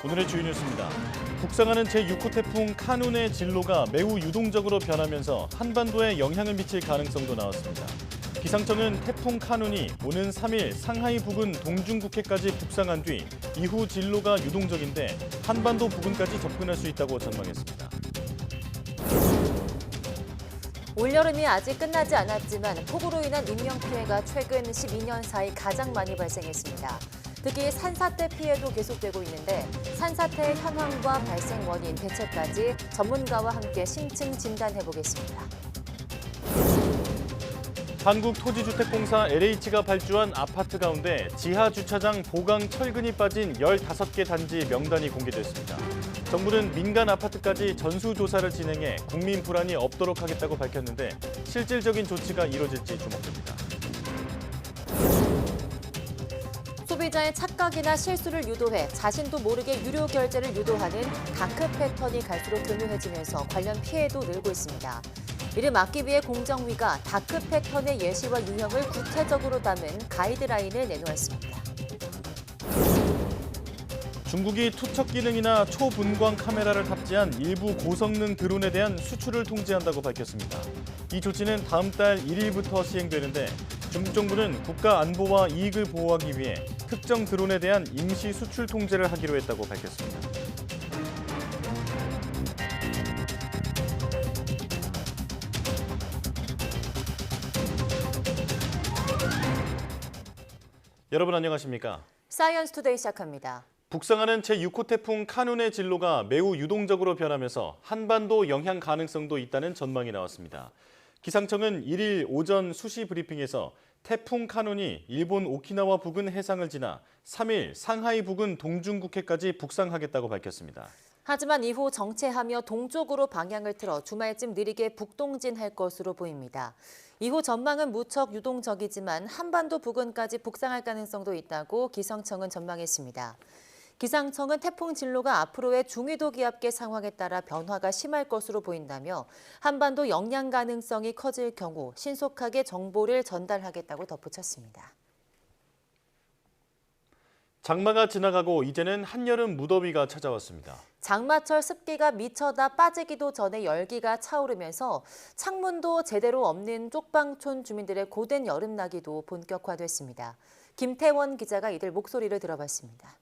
오늘의 주요 뉴스입니다. 북상하는 제6호 태풍 카눈의 진로가 매우 유동적으로 변하면서 한반도에 영향을 미칠 가능성도 나왔습니다. 기상청은 태풍 카눈이 오는 3일 상하이 부근 동중국해까지 북상한 뒤 이후 진로가 유동적인데 한반도 부근까지 접근할 수 있다고 전망했습니다. 올여름이 아직 끝나지 않았지만 폭우로 인한 인명피해가 최근 12년 사이 가장 많이 발생했습니다. 특히 산사태 피해도 계속되고 있는데 산사태의 현황과 발생 원인, 대책까지 전문가와 함께 심층 진단해보겠습니다. 한국토지주택공사 LH가 발주한 아파트 가운데 지하주차장 보강 철근이 빠진 15개 단지 명단이 공개됐습니다. 정부는 민간 아파트까지 전수조사를 진행해 국민 불안이 없도록 하겠다고 밝혔는데 실질적인 조치가 이뤄질지 주목됩니다. 소비자의 착각이나 실수를 유도해 자신도 모르게 유료 결제를 유도하는 다크 패턴이 갈수록 교묘해지면서 관련 피해도 늘고 있습니다. 이를 막기 위해 공정위가 다크 패턴의 예시와 유형을 구체적으로 담은 가이드라인을 내놓았습니다. 중국이 투척 기능이나 초분광 카메라를 탑재한 일부 고성능 드론에 대한 수출을 통제한다고 밝혔습니다. 이 조치는 다음 달 1일부터 시행되는데 중국 정부는 국가 안보와 이익을 보호하기 위해 특정 드론에 대한 임시 수출 통제를 하기로 했다고 밝혔습니다. 여러분 안녕하십니까? 사이언스 투데이 시작합니다. 북상하는 제6호 태풍 카눈의 진로가 매우 유동적으로 변하면서 한반도 영향 가능성도 있다는 전망이 나왔습니다. 기상청은 1일 오전 수시 브리핑에서 태풍 카눈이 일본 오키나와 부근 해상을 지나 3일 상하이 부근 동중국해까지 북상하겠다고 밝혔습니다. 하지만 이후 정체하며 동쪽으로 방향을 틀어 주말쯤 느리게 북동진할 것으로 보입니다. 이후 전망은 무척 유동적이지만 한반도 부근까지 북상할 가능성도 있다고 기상청은 전망했습니다. 기상청은 태풍 진로가 앞으로의 중위도 기압계 상황에 따라 변화가 심할 것으로 보인다며 한반도 영향 가능성이 커질 경우 신속하게 정보를 전달하겠다고 덧붙였습니다. 장마가 지나가고 이제는 한여름 무더위가 찾아왔습니다. 장마철 습기가 미쳐다 빠지기도 전에 열기가 차오르면서 창문도 제대로 없는 쪽방촌 주민들의 고된 여름나기도 본격화됐습니다. 김태원 기자가 이들 목소리를 들어봤습니다.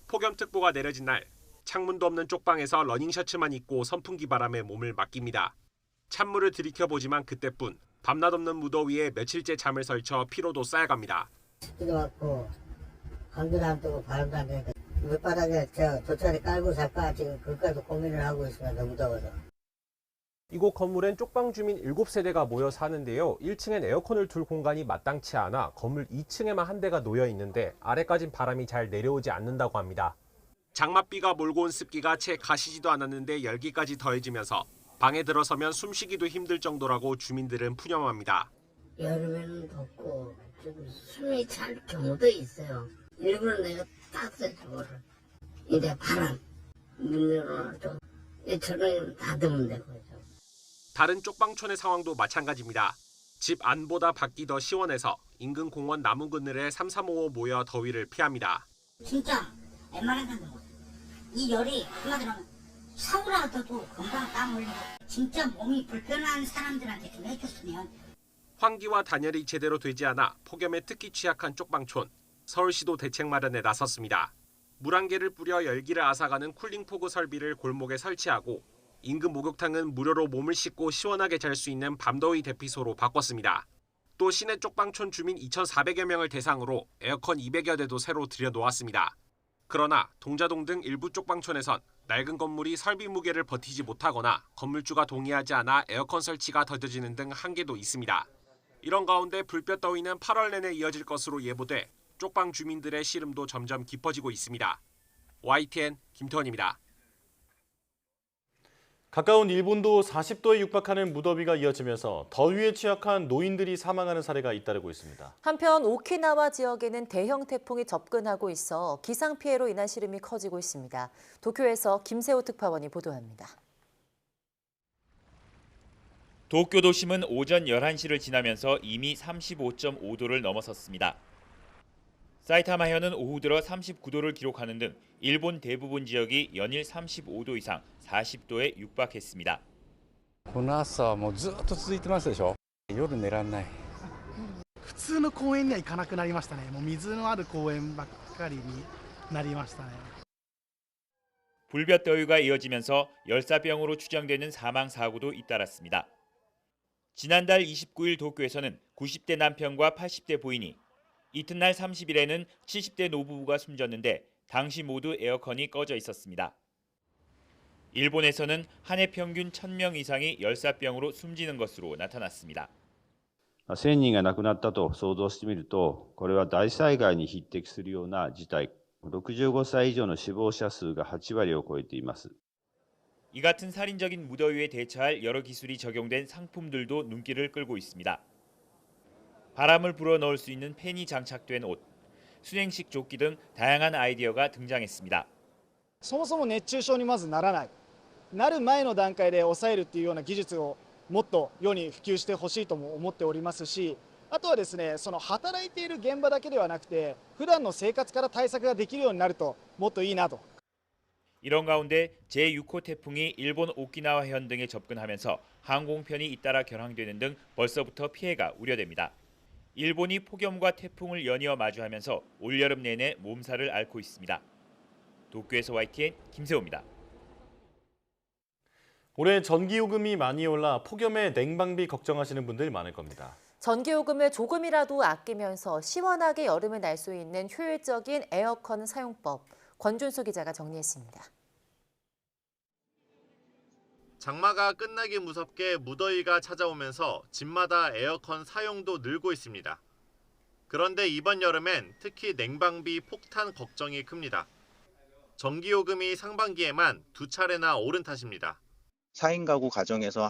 폭염특보가 내려진 날, 창문도 없는 쪽방에서 러닝셔츠만 입고 선풍기 바람에 몸을 맡깁니다. 찬물을 들이켜보지만 그때뿐 밤낮 없는 무더위에 며칠째 잠을 설쳐 피로도 쌓여갑니다. 습기도 많고 감기도 안 뜨고 바람도 안 되니까 밑바닥에 제가 돗자리 깔고 살까 지금 그것까지 고민을 하고 있습니다. 너무 더워서. 이곳 건물엔 쪽방 주민 7세대가 모여 사는데요. 1층엔 에어컨을 둘 공간이 마땅치 않아 건물 2층에만 한 대가 놓여 있는데 아래까진 바람이 잘 내려오지 않는다고 합니다. 장맛비가 몰고 온 습기가 채 가시지도 않았는데 열기까지 더해지면서 방에 들어서면 숨쉬기도 힘들 정도라고 주민들은 푸념합니다. 여름에는 덥고 좀 숨이 찰 경우도 있어요. 일부러 내가 땄어요. 저거를. 이제 바람 문 열어놔도 저는 닫으면 되고. 다른 쪽방촌의 상황도 마찬가지입니다. 집 안보다 밖이 더 시원해서 인근 공원 나무 그늘에 3355 모여 더위를 피합니다. 진짜 웬만하면 이 열이 한마디로 샤워라도 금방 땀 흘리고 진짜 몸이 불편한 사람들한테 좀 해줬으면. 환기와 단열이 제대로 되지 않아 폭염에 특히 취약한 쪽방촌. 서울시도 대책 마련에 나섰습니다. 물안개를 뿌려 열기를 앗아가는 쿨링포그 설비를 골목에 설치하고 인근 목욕탕은 무료로 몸을 씻고 시원하게 잘 수 있는 밤더위 대피소로 바꿨습니다. 또 시내 쪽방촌 주민 2,400여 명을 대상으로 에어컨 200여 대도 새로 들여놓았습니다. 그러나 동자동 등 일부 쪽방촌에선 낡은 건물이 설비 무게를 버티지 못하거나 건물주가 동의하지 않아 에어컨 설치가 더뎌지는 등 한계도 있습니다. 이런 가운데 불볕 더위는 8월 내내 이어질 것으로 예보돼 쪽방 주민들의 시름도 점점 깊어지고 있습니다. YTN 김태원입니다. 가까운 일본도 40도에 육박하는 무더위가 이어지면서 더위에 취약한 노인들이 사망하는 사례가 잇따르고 있습니다. 한편 오키나와 지역에는 대형 태풍이 접근하고 있어 기상 피해로 인한 시름이 커지고 있습니다. 도쿄에서 김세호 특파원이 보도합니다. 도쿄 도심은 오전 11시를 지나면서 이미 35.5도를 넘어섰습니다. 사이타마현은 오후 들어 39도를 기록하는 등 일본 대부분 지역이 연일 35도 이상 40도에 육박했습니다. この暑さはもうずっと続いてますでしょ。夜寝らんない。普通の公園には行かなくなりましたね。もう水のある公園ばっかりになりましたね。 불볕더위가 이어지면서 열사병으로 추정되는 사망 사고도 잇따랐습니다. 지난달 29일 도쿄에서는 90대 남편과 80대 부인이, 이튿날 30일에는 70대 노부부가 숨졌는데 당시 모두 에어컨이 꺼져 있었습니다. 일본에서는 한 해 평균 1000명 이상이 열사병으로 숨지는 것으로 나타났습니다. 1000人が亡くなったと想像してみると、これは大災害に匹敵するような事態。65歳以上の死亡者数が8割を超えています。 이 같은 살인적인 무더위에 대처할 여러 기술이 적용된 상품들도 눈길을 끌고 있습니다. 바람을 불어넣을 수 있는 팬이 장착된 옷, 수냉식 조끼 등 다양한 아이디어가 등장했습니다. そもそも熱中症にまずならない、なる前の段階で抑えるっていうような技術をもっと世に普及してほしいとも思っておりますし、あとはですね、その働いている現場だけではなくて、普段の生活から対策ができるようになるともっといいなと。 이런 가운데 제6호 태풍이 일본 오키나와현 등에 접근하면서 항공편이 잇따라 결항되는 등 벌써부터 피해가 우려됩니다. 일본이 폭염과 태풍을 연이어 마주하면서 올여름 내내 몸살을 앓고 있습니다. 도쿄에서 YTN 김세호입니다. 올해 전기요금이 많이 올라 폭염에 냉방비 걱정하시는 분들 많을 겁니다. 전기요금을 조금이라도 아끼면서 시원하게 여름을 날 수 있는 효율적인 에어컨 사용법, 권준수 기자가 정리했습니다. 장마가 끝나기 무섭게 무더위가 찾아오면서 집마다 에어컨 사용도 늘고 있습니다. 그런데 이번 여름엔 특히 냉방비 폭탄 걱정이 큽니다. 전기요금이 상반기에만 2차례나 오른 탓입니다. 4인 가구 가정에서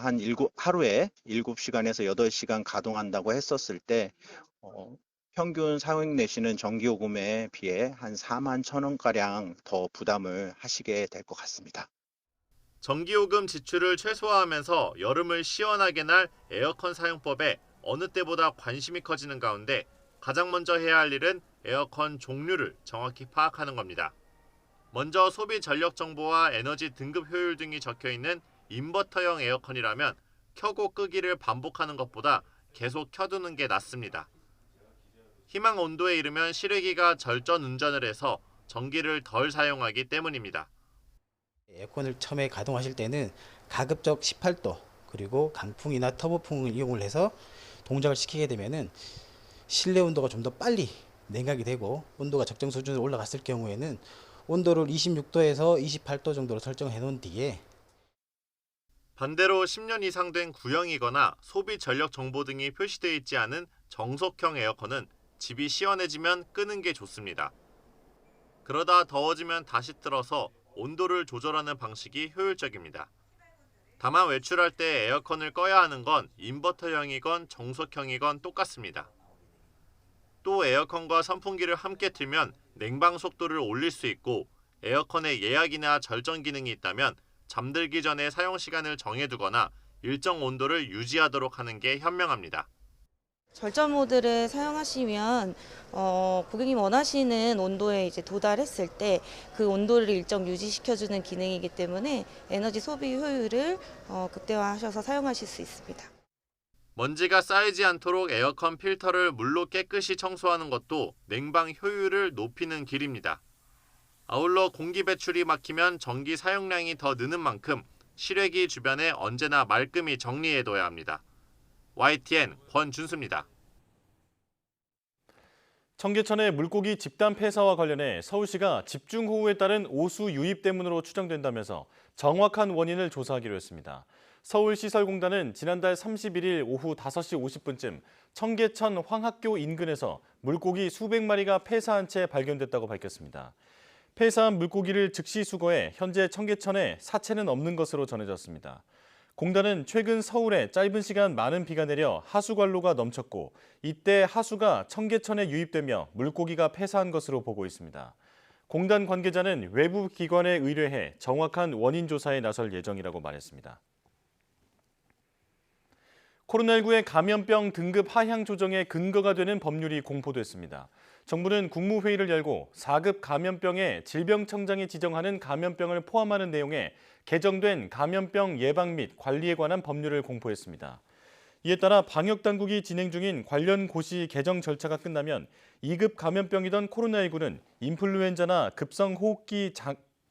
하루에 7시간에서 8시간 가동한다고 했었을 때 평균 사용 내시는 전기요금에 비해 한 4만 1,000원가량 더 부담을 하시게 될 것 같습니다. 전기요금 지출을 최소화하면서 여름을 시원하게 날 에어컨 사용법에 어느 때보다 관심이 커지는 가운데 가장 먼저 해야 할 일은 에어컨 종류를 정확히 파악하는 겁니다. 먼저 소비 전력 정보와 에너지 등급 효율 등이 적혀있는 인버터형 에어컨이라면 켜고 끄기를 반복하는 것보다 계속 켜두는 게 낫습니다. 희망 온도에 이르면 실외기가 절전 운전을 해서 전기를 덜 사용하기 때문입니다. 에어컨을 처음에 가동하실 때는 가급적 18도 그리고 강풍이나 터보풍을 이용을 해서 동작을 시키게 되면은 실내 온도가 좀 더 빨리 냉각이 되고 온도가 적정 수준으로 올라갔을 경우에는 온도를 26도에서 28도 정도로 설정해 놓은 뒤에 반대로 10년 이상 된 구형이거나 소비 전력 정보 등이 표시되어 있지 않은 정속형 에어컨은 집이 시원해지면 끄는 게 좋습니다. 그러다 더워지면 다시 틀어서 온도를 조절하는 방식이 효율적입니다. 다만 외출할 때 에어컨을 꺼야 하는 건 인버터형이건 정속형이건 똑같습니다. 또 에어컨과 선풍기를 함께 틀면 냉방 속도를 올릴 수 있고 에어컨에 예약이나 절전 기능이 있다면 잠들기 전에 사용 시간을 정해두거나 일정 온도를 유지하도록 하는 게 현명합니다. 절전 모드를 사용하시면 고객이 원하시는 온도에 이제 도달했을 때 그 온도를 일정 유지시켜주는 기능이기 때문에 에너지 소비 효율을 극대화하셔서 사용하실 수 있습니다. 먼지가 쌓이지 않도록 에어컨 필터를 물로 깨끗이 청소하는 것도 냉방 효율을 높이는 길입니다. 아울러 공기 배출이 막히면 전기 사용량이 더 느는 만큼 실외기 주변에 언제나 말끔히 정리해둬야 합니다. YTN 권준수입니다. 청계천의 물고기 집단 폐사와 관련해 서울시가 집중호우에 따른 오수 유입 때문으로 추정된다면서 정확한 원인을 조사하기로 했습니다. 서울시설공단은 지난달 31일 오후 5시 50분쯤 청계천 황학교 인근에서 물고기 수백 마리가 폐사한 채 발견됐다고 밝혔습니다. 폐사한 물고기를 즉시 수거해 현재 청계천에 사체는 없는 것으로 전해졌습니다. 공단은 최근 서울에 짧은 시간 많은 비가 내려 하수관로가 넘쳤고 이때 하수가 청계천에 유입되며 물고기가 폐사한 것으로 보고 있습니다. 공단 관계자는 외부 기관에 의뢰해 정확한 원인 조사에 나설 예정이라고 말했습니다. 코로나19의 감염병 등급 하향 조정의 근거가 되는 법률이 공포됐습니다. 정부는 국무회의를 열고 4급 감염병에 질병청장이 지정하는 감염병을 포함하는 내용의 개정된 감염병 예방 및 관리에 관한 법률을 공포했습니다. 이에 따라 방역당국이 진행 중인 관련 고시 개정 절차가 끝나면 2급 감염병이던 코로나19는 인플루엔자나 급성호흡기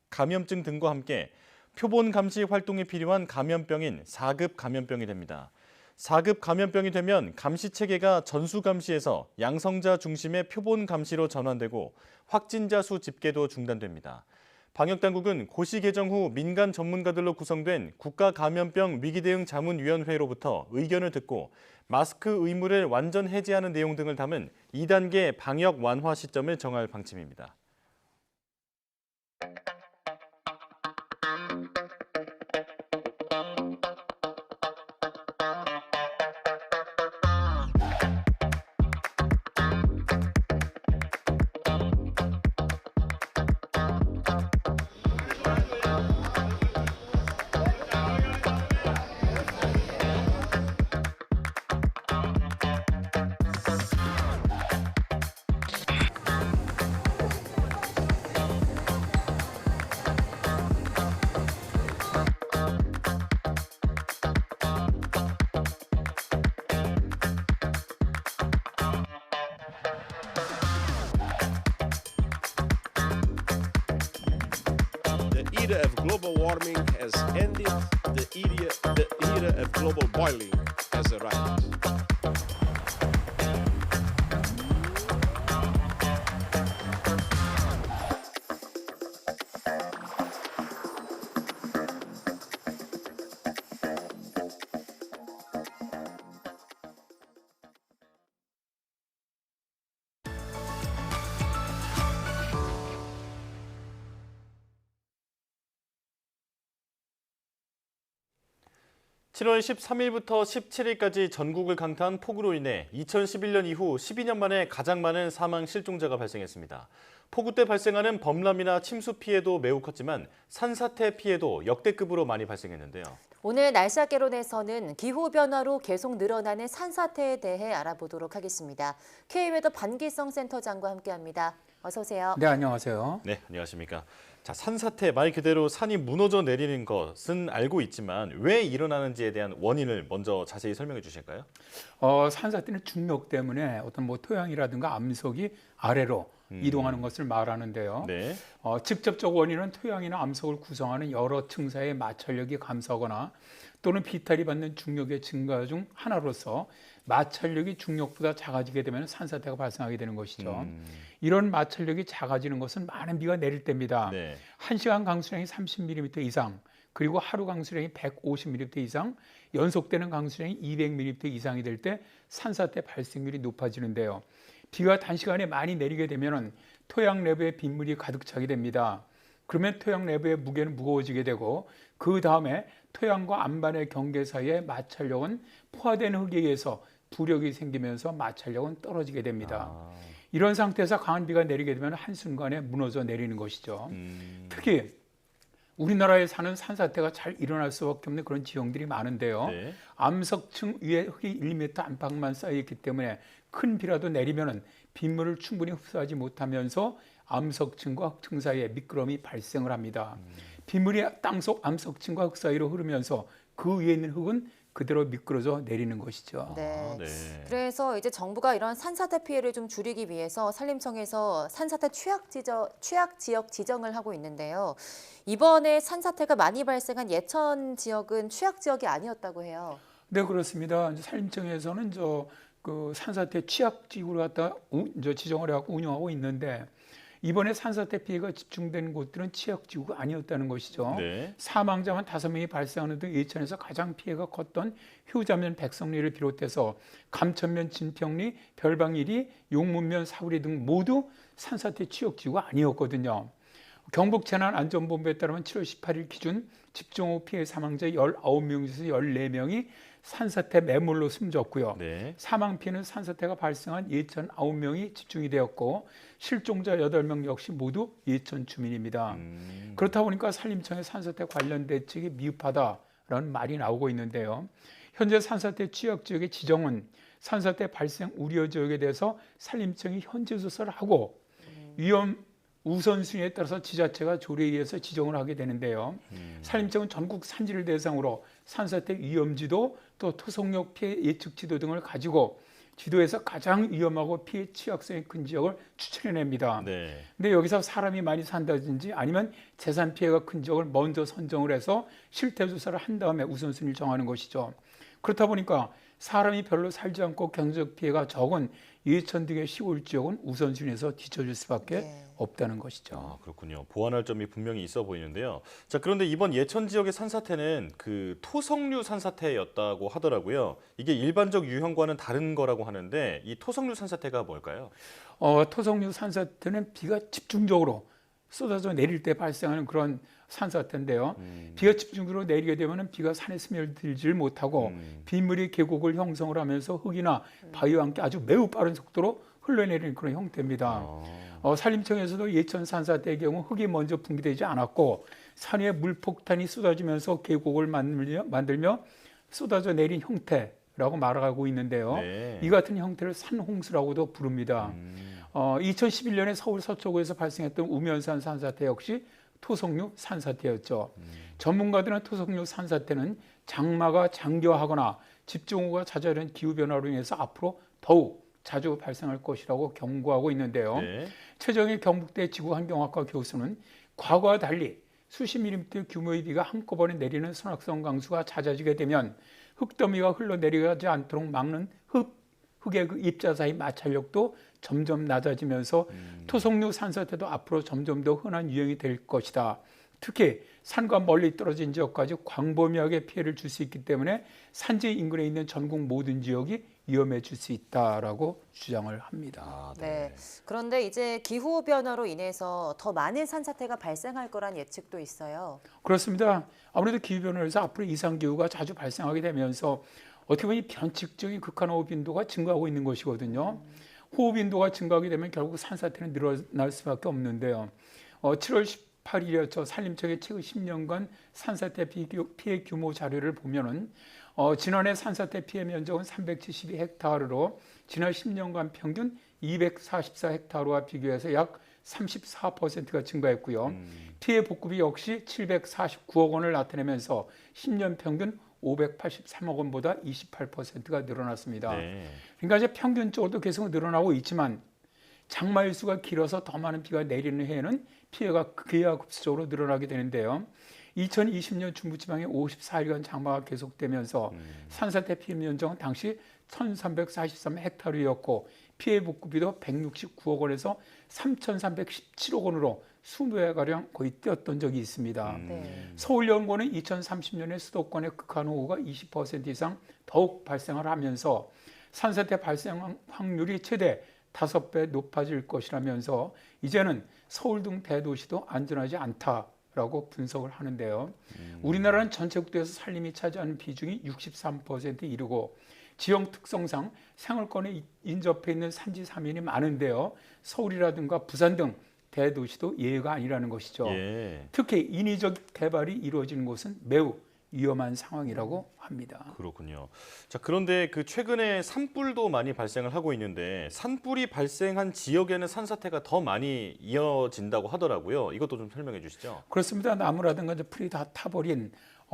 감염증 등과 함께 표본 감시 활동이 필요한 감염병인 4급 감염병이 됩니다. 4급 감염병이 되면 감시 체계가 전수 감시에서 양성자 중심의 표본 감시로 전환되고 확진자 수 집계도 중단됩니다. 방역당국은 고시 개정 후 민간 전문가들로 구성된 국가감염병 위기대응자문위원회로부터 의견을 듣고 마스크 의무를 완전 해제하는 내용 등을 담은 2단계 방역 완화 시점을 정할 방침입니다. The era of global warming has ended. The era of global boiling has arrived. (7월 13일부터 17일까지) 전국을 강타한 폭우로 인해 2011년 이후 12년 만에 가장 많은 사망 실종자가 발생했습니다. 폭우 때 발생하는 범람이나 침수 피해도 매우 컸지만 산사태 피해도 역대급으로 많이 발생했는데요. 오늘 날씨학개론에서는 기후변화로 계속 늘어나는 산사태에 대해 알아보도록 하겠습니다. K웨더 반기성 센터장과 함께합니다. 어서 오세요. 네, 안녕하세요. 네, 안녕하십니까. 자, 산사태 말 그대로 산이 무너져 내리는 것은 알고 있지만 왜 일어나는지에 대한 원인을 먼저 자세히 설명해 주실까요? 산사태는 중력 때문에 어떤 뭐 토양이라든가 암석이 아래로 이동하는 것을 말하는데요. 네. 직접적 원인은 토양이나 암석을 구성하는 여러 층사의 마찰력이 감소하거나 또는 비탈이 받는 중력의 증가 중 하나로서 마찰력이 중력보다 작아지게 되면 산사태가 발생하게 되는 것이죠. 이런 마찰력이 작아지는 것은 많은 비가 내릴 때입니다. 네. 1시간 강수량이 30mm 이상, 그리고 하루 강수량이 150mm 이상, 연속되는 강수량이 200mm 이상이 될 때 산사태 발생률이 높아지는데요. 비가 단시간에 많이 내리게 되면 토양 내부에 빗물이 가득 차게 됩니다. 그러면 토양 내부의 무게는 무거워지게 되고 그 다음에 토양과 안반의 경계 사이의 마찰력은 포화된 흙에 의해서 부력이 생기면서 마찰력은 떨어지게 됩니다. 이런 상태에서 강한 비가 내리게 되면 한순간에 무너져 내리는 것이죠. 특히 우리나라에 사는 산사태가 잘 일어날 수밖에 없는 그런 지형들이 많은데요. 네. 암석층 위에 흙이 1m 안팎만 쌓여있기 때문에 큰 비라도 내리면 빗물을 충분히 흡수하지 못하면서 암석층과 흙층 사이에 미끄럼이 발생을 합니다. 빗물이 땅속 암석층과 흙 사이로 흐르면서 그 위에 있는 흙은 그대로 미끄러져 내리는 것이죠. 네. 네. 그래서 이제 정부가 이런 산사태 피해를 좀 줄이기 위해서 산림청에서 산사태 취약 지역 지정을 하고 있는데요. 이번에 산사태가 많이 발생한 예천 지역은 취약 지역이 아니었다고 해요. 네, 그렇습니다. 산림청에서는 그 산사태 취약 지구를 갖다 지정을 해갖고 운영하고 있는데 이번에 산사태 피해가 집중된 곳들은 취약지구가 아니었다는 것이죠. 네. 사망자만 5명이 발생하는 등 예천에서 가장 피해가 컸던 효자면 백성리를 비롯해서 감천면 진평리, 별방일이, 용문면 사구리 등 모두 산사태 취약지구가 아니었거든요. 경북재난안전본부에 따르면 7월 18일 기준 집중호우 피해 사망자 19명 중에서 14명이 산사태 매몰로 숨졌고요. 네. 사망 피해는 산사태가 발생한 예천 9명이 집중이 되었고 실종자 8명 역시 모두 예천 주민입니다. 그렇다 보니까 산림청의 산사태 관련 대책이 미흡하다라는 말이 나오고 있는데요. 현재 산사태 취약 지역의 지정은 산사태 발생 우려 지역에 대해서 산림청이 현재 조사를 하고 위험 우선순위에 따라서 지자체가 조례에 의해서 지정을 하게 되는데요. 산림청은 전국 산지를 대상으로 산사태 위험지도 또 토속력 피해 예측 지도 등을 가지고 지도에서 가장 위험하고 피해 취약성이 큰 지역을 추천해냅니다. 네. 근데 여기서 사람이 많이 산다든지 아니면 재산 피해가 큰 지역을 먼저 선정을 해서 실태 조사를 한 다음에 우선순위를 정하는 것이죠. 그렇다 보니까 사람이 별로 살지 않고 경제적 피해가 적은 예천 등의 시골 지역은 우선순위에서 뒤처질 수밖에 없다는 것이죠. 아, 그렇군요. 보완할 점이 분명히 있어 보이는데요. 자, 그런데 이번 예천 지역의 산사태는 그 토성류 산사태였다고 하더라고요. 이게 일반적 유형과는 다른 거라고 하는데 이 토성류 산사태가 뭘까요? 토성류 산사태는 비가 집중적으로 쏟아져 내릴 때 발생하는 그런 산사태인데요. 비가 집중적으로 내리게 되면 비가 산에 스며들질 못하고 빗물이 계곡을 형성을 하면서 흙이나 바위와 함께 아주 매우 빠른 속도로 흘러내리는 그런 형태입니다. 산림청에서도 예천 산사태의 경우 흙이 먼저 분기되지 않았고 산 위에 물폭탄이 쏟아지면서 계곡을 만들며 쏟아져 내린 형태라고 말하고 있는데요. 네. 이 같은 형태를 산홍수라고도 부릅니다. 2011년에 서울 서초구에서 발생했던 우면산 산사태 역시 토성류 산사태였죠. 전문가들은 토성류 산사태는 장마가 장기화하거나 집중호우가 잦아든 기후변화로 인해서 앞으로 더욱 자주 발생할 것이라고 경고하고 있는데요. 네. 최정희 경북대 지구환경학과 교수는 과거와 달리 수십 밀리미터 규모의 비가 한꺼번에 내리는 선악성 강수가 잦아지게 되면 흙더미가 흘러내려가지 않도록 막는 흙의 그 입자 사이 마찰력도 점점 낮아지면서 토성류 산사태도 앞으로 점점 더 흔한 유형이 될 것이다. 특히 산과 멀리 떨어진 지역까지 광범위하게 피해를 줄 수 있기 때문에 산지 인근에 있는 전국 모든 지역이 위험해질 수 있다라고 주장을 합니다. 네. 그런데 이제 기후 변화로 인해서 더 많은 산사태가 발생할 거란 예측도 있어요. 그렇습니다. 아무래도 기후 변화에서 앞으로 이상 기후가 자주 발생하게 되면서 어떻게 보면 변칙적인 극한호우 빈도가 증가하고 있는 것이거든요. 호우 빈도가 증가하게 되면 결국 산사태는 늘어날 수밖에 없는데요. 7월 18일이었죠. 산림청의 최근 10년간 산사태 피해 규모 자료를 보면은 지난해 산사태 피해 면적은 372헥타르로 지난 10년간 평균 244헥타르와 비교해서 약 34%가 증가했고요. 피해 복구비 역시 749억 원을 나타내면서 10년 평균 583억 원보다 28%가 늘어났습니다. 네. 그러니까 이제 평균적으로도 계속 늘어나고 있지만 장마 일수가 길어서 더 많은 비가 내리는 해에는 피해가 기하급수적으로 늘어나게 되는데요. 2020년 중부지방에 54일간 장마가 계속되면서 산사태 피해 면적은 당시 1,343헥타르였고 피해 복구비도 169억 원에서 3,317억 원으로 20배가량 거의 뛰었던 적이 있습니다. 서울연구원은 2030년에 수도권의 극한호우가 20% 이상 더욱 발생을 하면서 산사태 발생 확률이 최대 5배 높아질 것이라면서 이제는 서울 등 대도시도 안전하지 않다라고 분석을 하는데요. 우리나라는 전체 국토에서 산림이 차지하는 비중이 63%에 이르고 지형 특성상 생활권에 인접해 있는 산지 사면이 많은데요. 서울이라든가 부산 등 대도시도 예외가 아니라는 것이죠. 예. 특히 인위적 개발이 이루어지는 곳은 매우 위험한 상황이라고 합니다. 그렇군요. 자, 그런데 그 최근에 산불도 많이 발생을 하고 있는데 산불이 발생한 지역에는 산사태가 더 많이 이어진다고 하더라고요. 이것도 좀 설명해 주시죠. 그렇습니다. 나무라든가 이제 풀이 다 타버린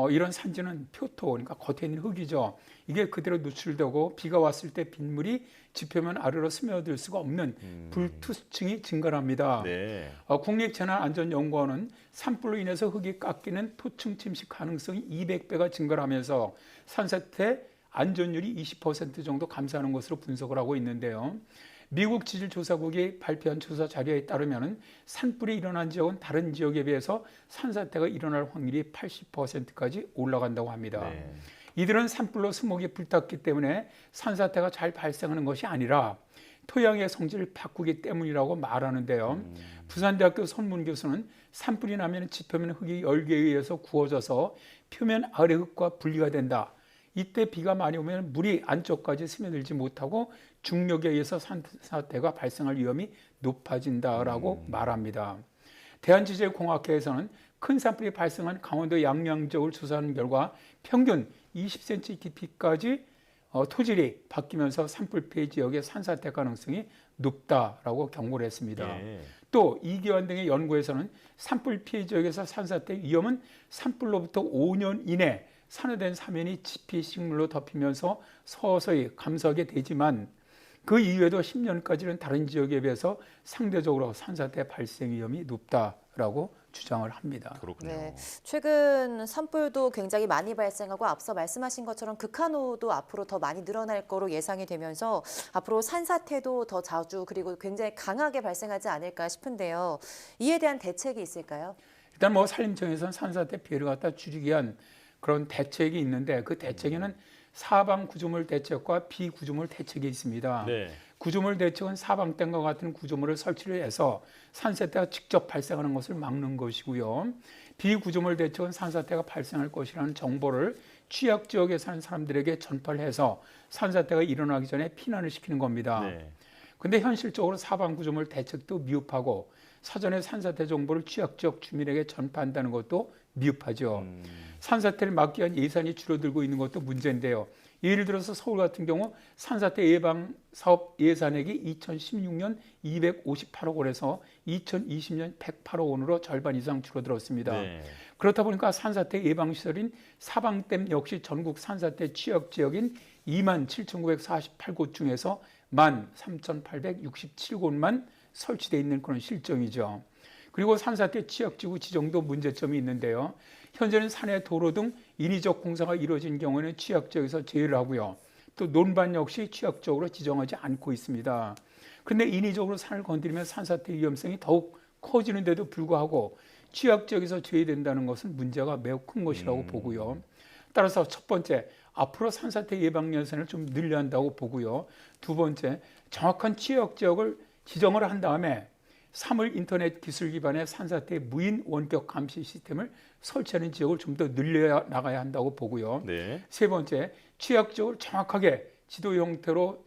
이런 산지는 표토, 그러니까 겉에 있는 흙이죠. 이게 그대로 노출되고 비가 왔을 때 빗물이 지표면 아래로 스며들 수가 없는 불투수층이 증가합니다. 네. 국립재난안전연구원은 산불로 인해서 흙이 깎이는 토층 침식 가능성이 200배가 증가하면서 산사태 안전율이 20% 정도 감소하는 것으로 분석을 하고 있는데요. 미국 지질조사국이 발표한 조사 자료에 따르면 산불이 일어난 지역은 다른 지역에 비해서 산사태가 일어날 확률이 80%까지 올라간다고 합니다. 네. 이들은 산불로 수목이 불탔기 때문에 산사태가 잘 발생하는 것이 아니라 토양의 성질을 바꾸기 때문이라고 말하는데요. 부산대학교 손문 교수는 산불이 나면 지표면 흙이 열기에 의해서 구워져서 표면 아래 흙과 분리가 된다. 이때 비가 많이 오면 물이 안쪽까지 스며들지 못하고 중력에 의해서 산사태가 발생할 위험이 높아진다라고 말합니다. 대한지질공학회에서는 큰 산불이 발생한 강원도 양양 지역을 조사하는 결과 평균 20cm 깊이까지 토질이 바뀌면서 산불 피해 지역의 산사태 가능성이 높다라고 경고를 했습니다. 또 이기환 등의 연구에서는 산불 피해 지역에서 산사태 위험은 산불로부터 5년 이내 산화된 사면이 지피 식물로 덮이면서 서서히 감소하게 되지만 그 이후에도 10년까지는 다른 지역에 비해서 상대적으로 산사태 발생 위험이 높다라고 주장을 합니다. 그렇군요. 네, 최근 산불도 굉장히 많이 발생하고 앞서 말씀하신 것처럼 극한호도 앞으로 더 많이 늘어날 거로 예상이 되면서 앞으로 산사태도 더 자주 그리고 굉장히 강하게 발생하지 않을까 싶은데요. 이에 대한 대책이 있을까요? 일단 뭐 산림청에서는 산사태 피해를 갖다 줄이기 위한 그런 대책이 있는데 그 대책에는 사방 구조물 대책과 비구조물 대책이 있습니다. 구조물 대책은 사방댐과 같은 구조물을 설치를 해서 산사태가 직접 발생하는 것을 막는 것이고요. 비구조물 대책은 산사태가 발생할 것이라는 정보를 취약 지역에 사는 사람들에게 전파를 해서 산사태가 일어나기 전에 피난을 시키는 겁니다. 그런데 현실적으로 사방 구조물 대책도 미흡하고 사전에 산사태 정보를 취약 지역 주민에게 전파한다는 것도 미흡하죠. 산사태를 막기 위한 예산이 줄어들고 있는 것도 문제인데요. 예를 들어서 서울 같은 경우 산사태 예방 사업 예산액이 2016년 258억 원에서 2020년 108억 원으로 절반 이상 줄어들었습니다. 그렇다 보니까 산사태 예방 시설인 사방댐 역시 전국 산사태 취약 지역인 27,948곳 중에서 13,867곳만 설치되어 있는 그런 실정이죠. 그리고 산사태 취약지구 지정도 문제점이 있는데요. 현재는 산에 도로 등 인위적 공사가 이루어진 경우에는 취약지역에서 제외를 하고요. 또 논반 역시 취약지역으로 지정하지 않고 있습니다. 그런데 인위적으로 산을 건드리면 산사태 위험성이 더욱 커지는데도 불구하고 취약지역에서 제외된다는 것은 문제가 매우 큰 것이라고 보고요. 따라서 첫 번째, 앞으로 산사태 예방 예산을 좀 늘려야 한다고 보고요. 두 번째, 정확한 취약지역을 지정을 한 다음에 사물 인터넷 기술 기반의 산사태 무인 원격 감시 시스템을 설치하는 지역을 좀 더 늘려 나가야 한다고 보고요. 세 번째, 취약지역을 정확하게 지도 형태로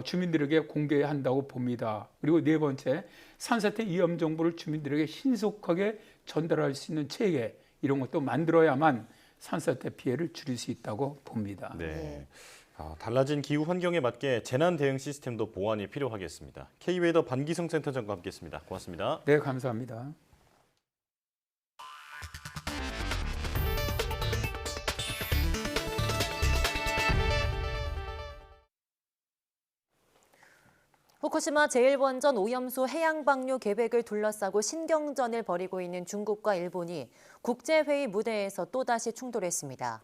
주민들에게 공개해야 한다고 봅니다. 그리고 네 번째, 산사태 위험 정보를 주민들에게 신속하게 전달할 수 있는 체계 이런 것도 만들어야만 산사태 피해를 줄일 수 있다고 봅니다. 달라진 기후 환경에 맞게 재난 대응 시스템도 보완이 필요하겠습니다. K웨더 반기성 센터장과 함께했습니다. 고맙습니다. 네, 감사합니다. 후쿠시마 제1원전 오염수 해양 방류 계획을 둘러싸고 신경전을 벌이고 있는 중국과 일본이 국제회의 무대에서 또다시 충돌했습니다.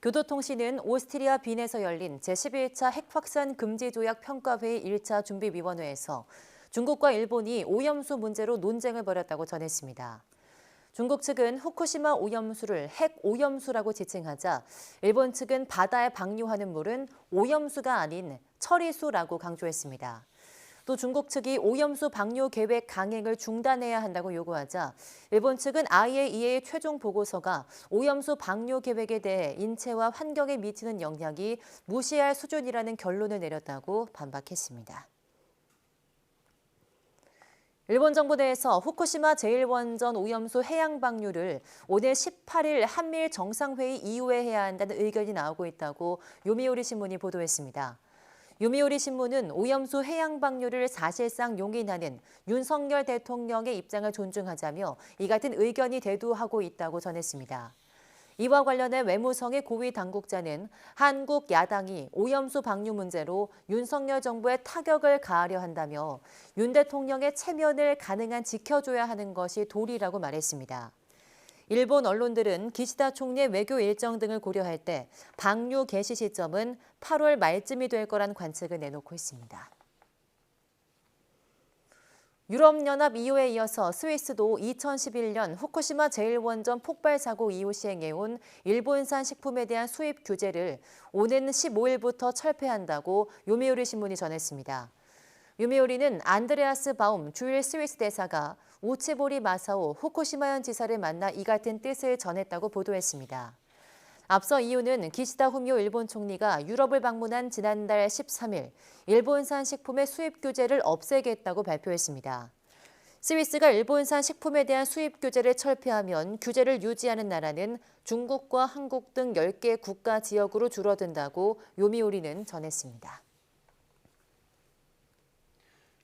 교도통신은 오스트리아 빈에서 열린 제11차 핵확산 금지 조약 평가회의 1차 준비위원회에서 중국과 일본이 오염수 문제로 논쟁을 벌였다고 전했습니다. 중국 측은 후쿠시마 오염수를 핵 오염수라고 지칭하자 일본 측은 바다에 방류하는 물은 오염수가 아닌 처리수라고 강조했습니다. 또 중국 측이 오염수 방류 계획 강행을 중단해야 한다고 요구하자 일본 측은 IAEA의 최종 보고서가 오염수 방류 계획에 대해 인체와 환경에 미치는 영향이 무시할 수준이라는 결론을 내렸다고 반박했습니다. 일본 정부 내에서 후쿠시마 제1원전 오염수 해양 방류를 오늘 18일 한미일 정상회의 이후에 해야 한다는 의견이 나오고 있다고 요미우리 신문이 보도했습니다. 요미우리 신문은 오염수 해양 방류를 사실상 용인하는 윤석열 대통령의 입장을 존중하자며 이 같은 의견이 대두하고 있다고 전했습니다. 이와 관련해 외무성의 고위 당국자는 한국 야당이 오염수 방류 문제로 윤석열 정부에 타격을 가하려 한다며 윤 대통령의 체면을 가능한 지켜줘야 하는 것이 도리라고 말했습니다. 일본 언론들은 기시다 총리의 외교 일정 등을 고려할 때 방류 개시 시점은 8월 말쯤이 될 거란 관측을 내놓고 있습니다. 유럽연합 EU에 이어서 스위스도 2011년 후쿠시마 제1원전 폭발 사고 이후 시행해온 일본산 식품에 대한 수입 규제를 오는 15일부터 철폐한다고 요미우리 신문이 전했습니다. 요미우리는 안드레아스 바움 주일 스위스 대사가 우치보리 마사오 후쿠시마현 지사를 만나 이 같은 뜻을 전했다고 보도했습니다. 앞서 EU는 기시다 후미오 일본 총리가 유럽을 방문한 지난달 13일 일본산 식품의 수입 규제를 없애겠다고 발표했습니다. 스위스가 일본산 식품에 대한 수입 규제를 철폐하면 규제를 유지하는 나라는 중국과 한국 등 10개 국가 지역으로 줄어든다고 요미우리는 전했습니다.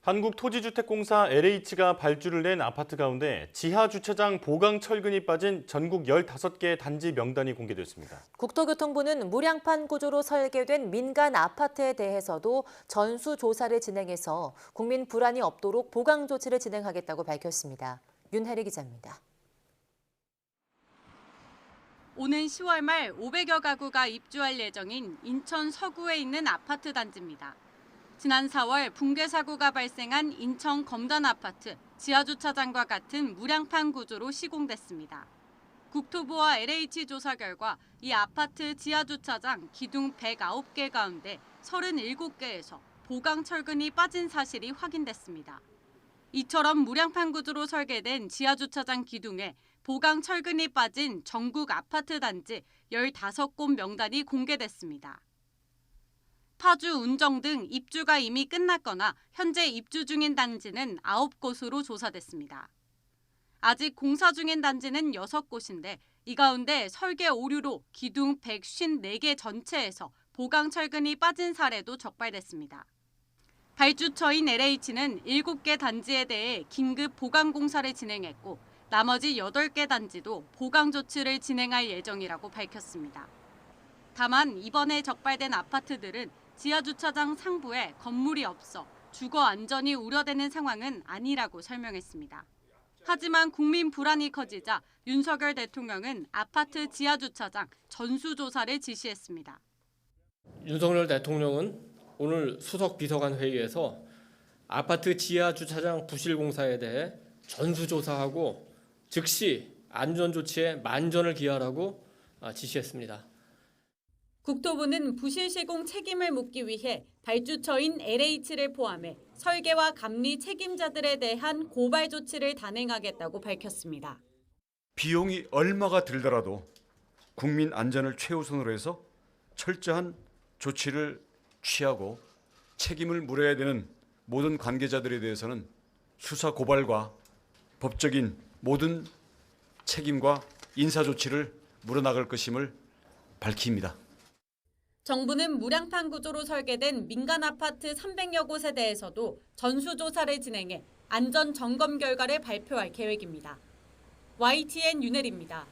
한국토지주택공사 LH가 발주를 낸 아파트 가운데 지하주차장 보강 철근이 빠진 전국 15개 단지 명단이 공개됐습니다. 국토교통부는 무량판 구조로 설계된 민간 아파트에 대해서도 전수조사를 진행해서 국민 불안이 없도록 보강 조치를 진행하겠다고 밝혔습니다. 윤혜리 기자입니다. 오는 10월 말 500여 가구가 입주할 예정인 인천 서구에 있는 아파트 단지입니다. 지난 4월 붕괴 사고가 발생한 인천 검단 아파트 지하주차장과 같은 무량판 구조로 시공됐습니다. 국토부와 LH 조사 결과 이 아파트 지하주차장 기둥 109개 가운데 37개에서 보강 철근이 빠진 사실이 확인됐습니다. 이처럼 무량판 구조로 설계된 지하주차장 기둥에 보강 철근이 빠진 전국 아파트 단지 15곳 명단이 공개됐습니다. 파주, 운정 등 입주가 이미 끝났거나 현재 입주 중인 단지는 9곳으로 조사됐습니다. 아직 공사 중인 단지는 6곳인데 이 가운데 설계 오류로 기둥 154개 전체에서 보강 철근이 빠진 사례도 적발됐습니다. 발주처인 LH는 7개 단지에 대해 긴급 보강 공사를 진행했고 나머지 8개 단지도 보강 조치를 진행할 예정이라고 밝혔습니다. 다만 이번에 적발된 아파트들은 지하주차장 상부에 건물이 없어 주거 안전이 우려되는 상황은 아니라고 설명했습니다. 하지만 국민 불안이 커지자 윤석열 대통령은 아파트 지하주차장 전수조사를 지시했습니다. 윤석열 대통령은 오늘 수석 비서관 회의에서 아파트 지하주차장 부실 공사에 대해 전수조사하고 즉시 안전조치에 만전을 기하라고 지시했습니다. 국토부는 부실 시공 책임을 묻기 위해 발주처인 LH를 포함해 설계와 감리 책임자들에 대한 고발 조치를 단행하겠다고 밝혔습니다. 비용이 얼마가 들더라도 국민 안전을 최우선으로 해서 철저한 조치를 취하고 책임을 물어야 되는 모든 관계자들에 대해서는 수사 고발과 법적인 모든 책임과 인사 조치를 물어나갈 것임을 밝힙니다. 정부는 무량판 구조로 설계된 민간 아파트 300여 곳에 대해서도 전수조사를 진행해 안전 점검 결과를 발표할 계획입니다. YTN 윤혜리입니다.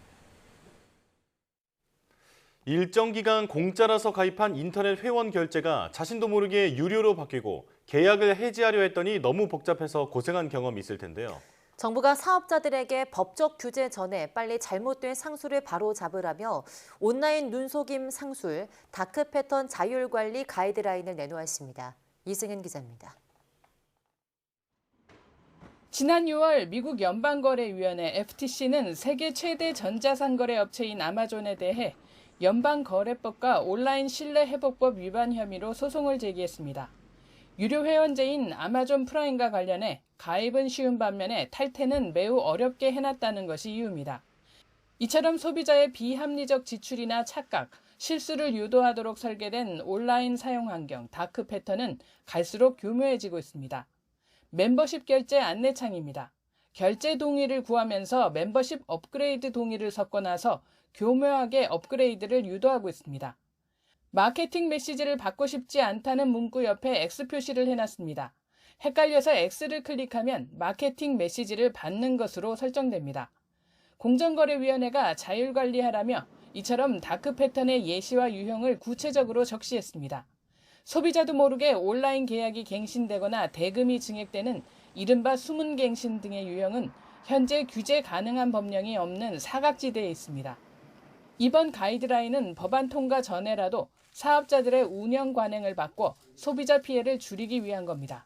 일정 기간 공짜라서 가입한 인터넷 회원 결제가 자신도 모르게 유료로 바뀌고 계약을 해지하려 했더니 너무 복잡해서 고생한 경험이 있을 텐데요. 정부가 사업자들에게 법적 규제 전에 빨리 잘못된 상술을 바로잡으라며 온라인 눈속임 상술, 다크 패턴 자율 관리 가이드라인을 내놓았습니다. 이승은 기자입니다. 지난 6월 미국 연방거래위원회 FTC는 세계 최대 전자상거래 업체인 아마존에 대해 연방거래법과 온라인 신뢰회복법 위반 혐의로 소송을 제기했습니다. 유료 회원제인 아마존 프라임과 관련해 가입은 쉬운 반면에 탈퇴는 매우 어렵게 해놨다는 것이 이유입니다. 이처럼 소비자의 비합리적 지출이나 착각, 실수를 유도하도록 설계된 온라인 사용 환경, 다크 패턴은 갈수록 교묘해지고 있습니다. 멤버십 결제 안내창입니다. 결제 동의를 구하면서 멤버십 업그레이드 동의를 섞어 나서 교묘하게 업그레이드를 유도하고 있습니다. 마케팅 메시지를 받고 싶지 않다는 문구 옆에 X 표시를 해놨습니다. 헷갈려서 X를 클릭하면 마케팅 메시지를 받는 것으로 설정됩니다. 공정거래위원회가 자율관리하라며 이처럼 다크 패턴의 예시와 유형을 구체적으로 적시했습니다. 소비자도 모르게 온라인 계약이 갱신되거나 대금이 증액되는 이른바 숨은갱신 등의 유형은 현재 규제 가능한 법령이 없는 사각지대에 있습니다. 이번 가이드라인은 법안 통과 전에라도 사업자들의 운영 관행을 바꿔 소비자 피해를 줄이기 위한 겁니다.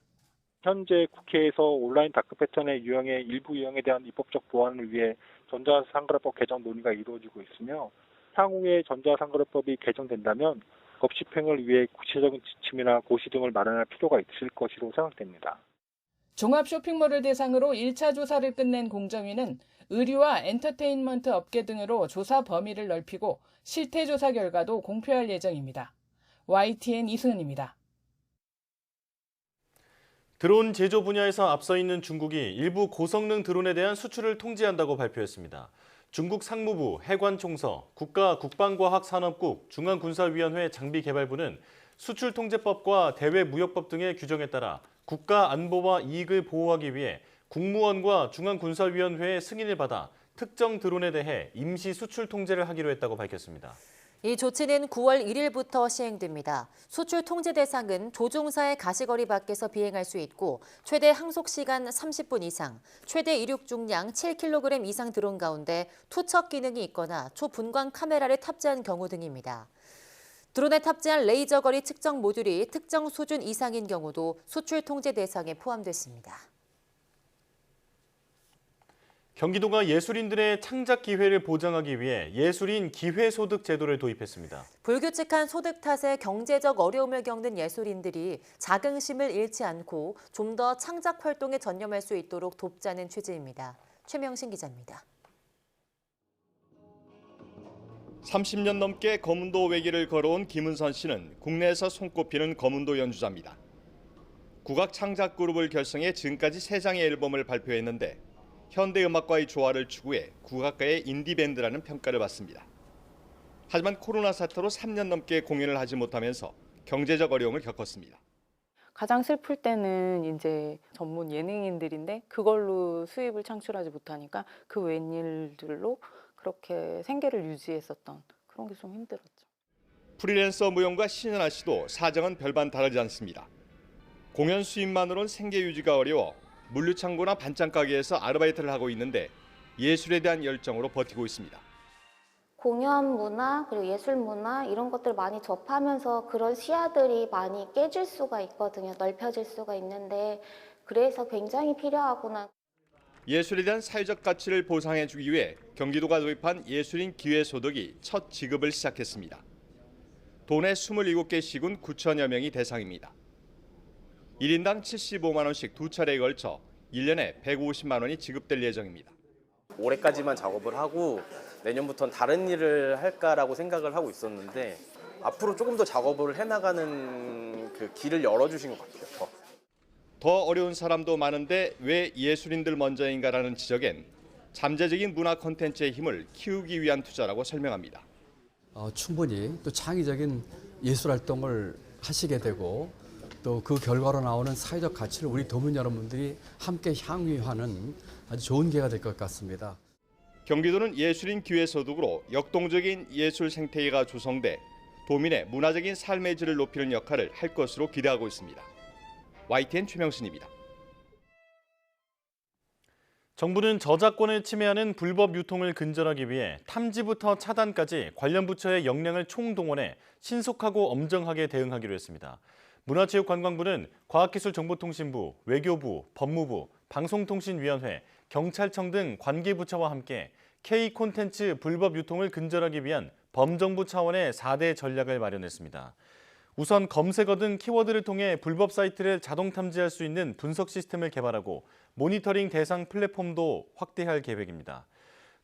현재 국회에서 온라인 다크 패턴의 유형의 일부 유형에 대한 입법적 보완을 위해 전자상거래법 개정 논의가 이루어지고 있으며 향후에 전자상거래법이 개정된다면 법 집행을 위해 구체적인 지침이나 고시 등을 마련할 필요가 있을 것으로 생각됩니다. 종합 쇼핑몰을 대상으로 1차 조사를 끝낸 공정위는 의류와 엔터테인먼트 업계 등으로 조사 범위를 넓히고 실태 조사 결과도 공표할 예정입니다. YTN 이승은입니다. 드론 제조 분야에서 앞서 있는 중국이 일부 고성능 드론에 대한 수출을 통제한다고 발표했습니다. 중국 상무부, 해관총서, 국가국방과학산업국, 중앙군사위원회 장비개발부는 수출통제법과 대외무역법 등의 규정에 따라 국가 안보와 이익을 보호하기 위해 국무원과 중앙군사위원회의 승인을 받아 특정 드론에 대해 임시 수출 통제를 하기로 했다고 밝혔습니다. 이 조치는 9월 1일부터 시행됩니다. 수출 통제 대상은 조종사의 가시거리 밖에서 비행할 수 있고 최대 항속 시간 30분 이상, 최대 이륙 중량 7kg 이상 드론 가운데 투척 기능이 있거나 초분광 카메라를 탑재한 경우 등입니다. 드론에 탑재한 레이저 거리 측정 모듈이 특정 수준 이상인 경우도 수출 통제 대상에 포함됐습니다. 경기도가 예술인들의 창작 기회를 보장하기 위해 예술인 기회소득 제도를 도입했습니다. 불규칙한 소득 탓에 경제적 어려움을 겪는 예술인들이 자긍심을 잃지 않고 좀 더 창작 활동에 전념할 수 있도록 돕자는 취지입니다. 최명신 기자입니다. 30년 넘게 거문도 외길을 걸어온 김은선 씨는 국내에서 손꼽히는 거문도 연주자입니다. 국악 창작 그룹을 결성해 지금까지 3장의 앨범을 발표했는데 현대음악과의 조화를 추구해 국악가의 인디밴드라는 평가를 받습니다. 하지만 코로나 사태로 3년 넘게 공연을 하지 못하면서 경제적 어려움을 겪었습니다. 가장 슬플 때는 이제 전문 예능인들인데 그걸로 수입을 창출하지 못하니까 그 웬일들로 그렇게 생계를 유지했었던 그런 게 좀 힘들었죠. 프리랜서 무용가 신현아 씨도 사정은 별반 다르지 않습니다. 공연 수입만으로는 생계 유지가 어려워 물류창고나 반찬 가게에서 아르바이트를 하고 있는데 예술에 대한 열정으로 버티고 있습니다. 공연 문화 그리고 예술 문화 이런 것들 많이 접하면서 그런 시야들이 많이 깨질 수가 있거든요. 넓혀질 수가 있는데 그래서 굉장히 필요하구나. 예술에 대한 사회적 가치를 보상해주기 위해 경기도가 도입한 예술인 기회소득이 첫 지급을 시작했습니다. 도내 27개 시군 9천여 명이 대상입니다. 1인당 75만 원씩 2차례에 걸쳐 1년에 150만 원이 지급될 예정입니다. 올해까지만 작업을 하고 내년부터는 다른 일을 할까라고 생각을 하고 있었는데 앞으로 조금 더 작업을 해나가는 그 길을 열어주신 것 같아요. 더 어려운 사람도 많은데 왜 예술인들 먼저인가라는 지적엔 잠재적인 문화 콘텐츠의 힘을 키우기 위한 투자라고 설명합니다. 충분히 또 창의적인 예술 활동을 하시게 되고 또 그 결과로 나오는 사회적 가치를 우리 도민 여러분들이 함께 향유하는 아주 좋은 기회가 될 것 같습니다. 경기도는 예술인 기회소득으로 역동적인 예술 생태계가 조성돼 도민의 문화적인 삶의 질을 높이는 역할을 할 것으로 기대하고 있습니다. YTN 최명신입니다. 정부는 저작권을 침해하는 불법 유통을 근절하기 위해 탐지부터 차단까지 관련 부처의 역량을 총동원해 신속하고 엄정하게 대응하기로 했습니다. 문화체육관광부는 과학기술정보통신부, 외교부, 법무부, 방송통신위원회, 경찰청 등 관계부처와 함께 K콘텐츠 불법 유통을 근절하기 위한 범정부 차원의 4대 전략을 마련했습니다. 우선 검색어 등 키워드를 통해 불법 사이트를 자동 탐지할 수 있는 분석 시스템을 개발하고 모니터링 대상 플랫폼도 확대할 계획입니다.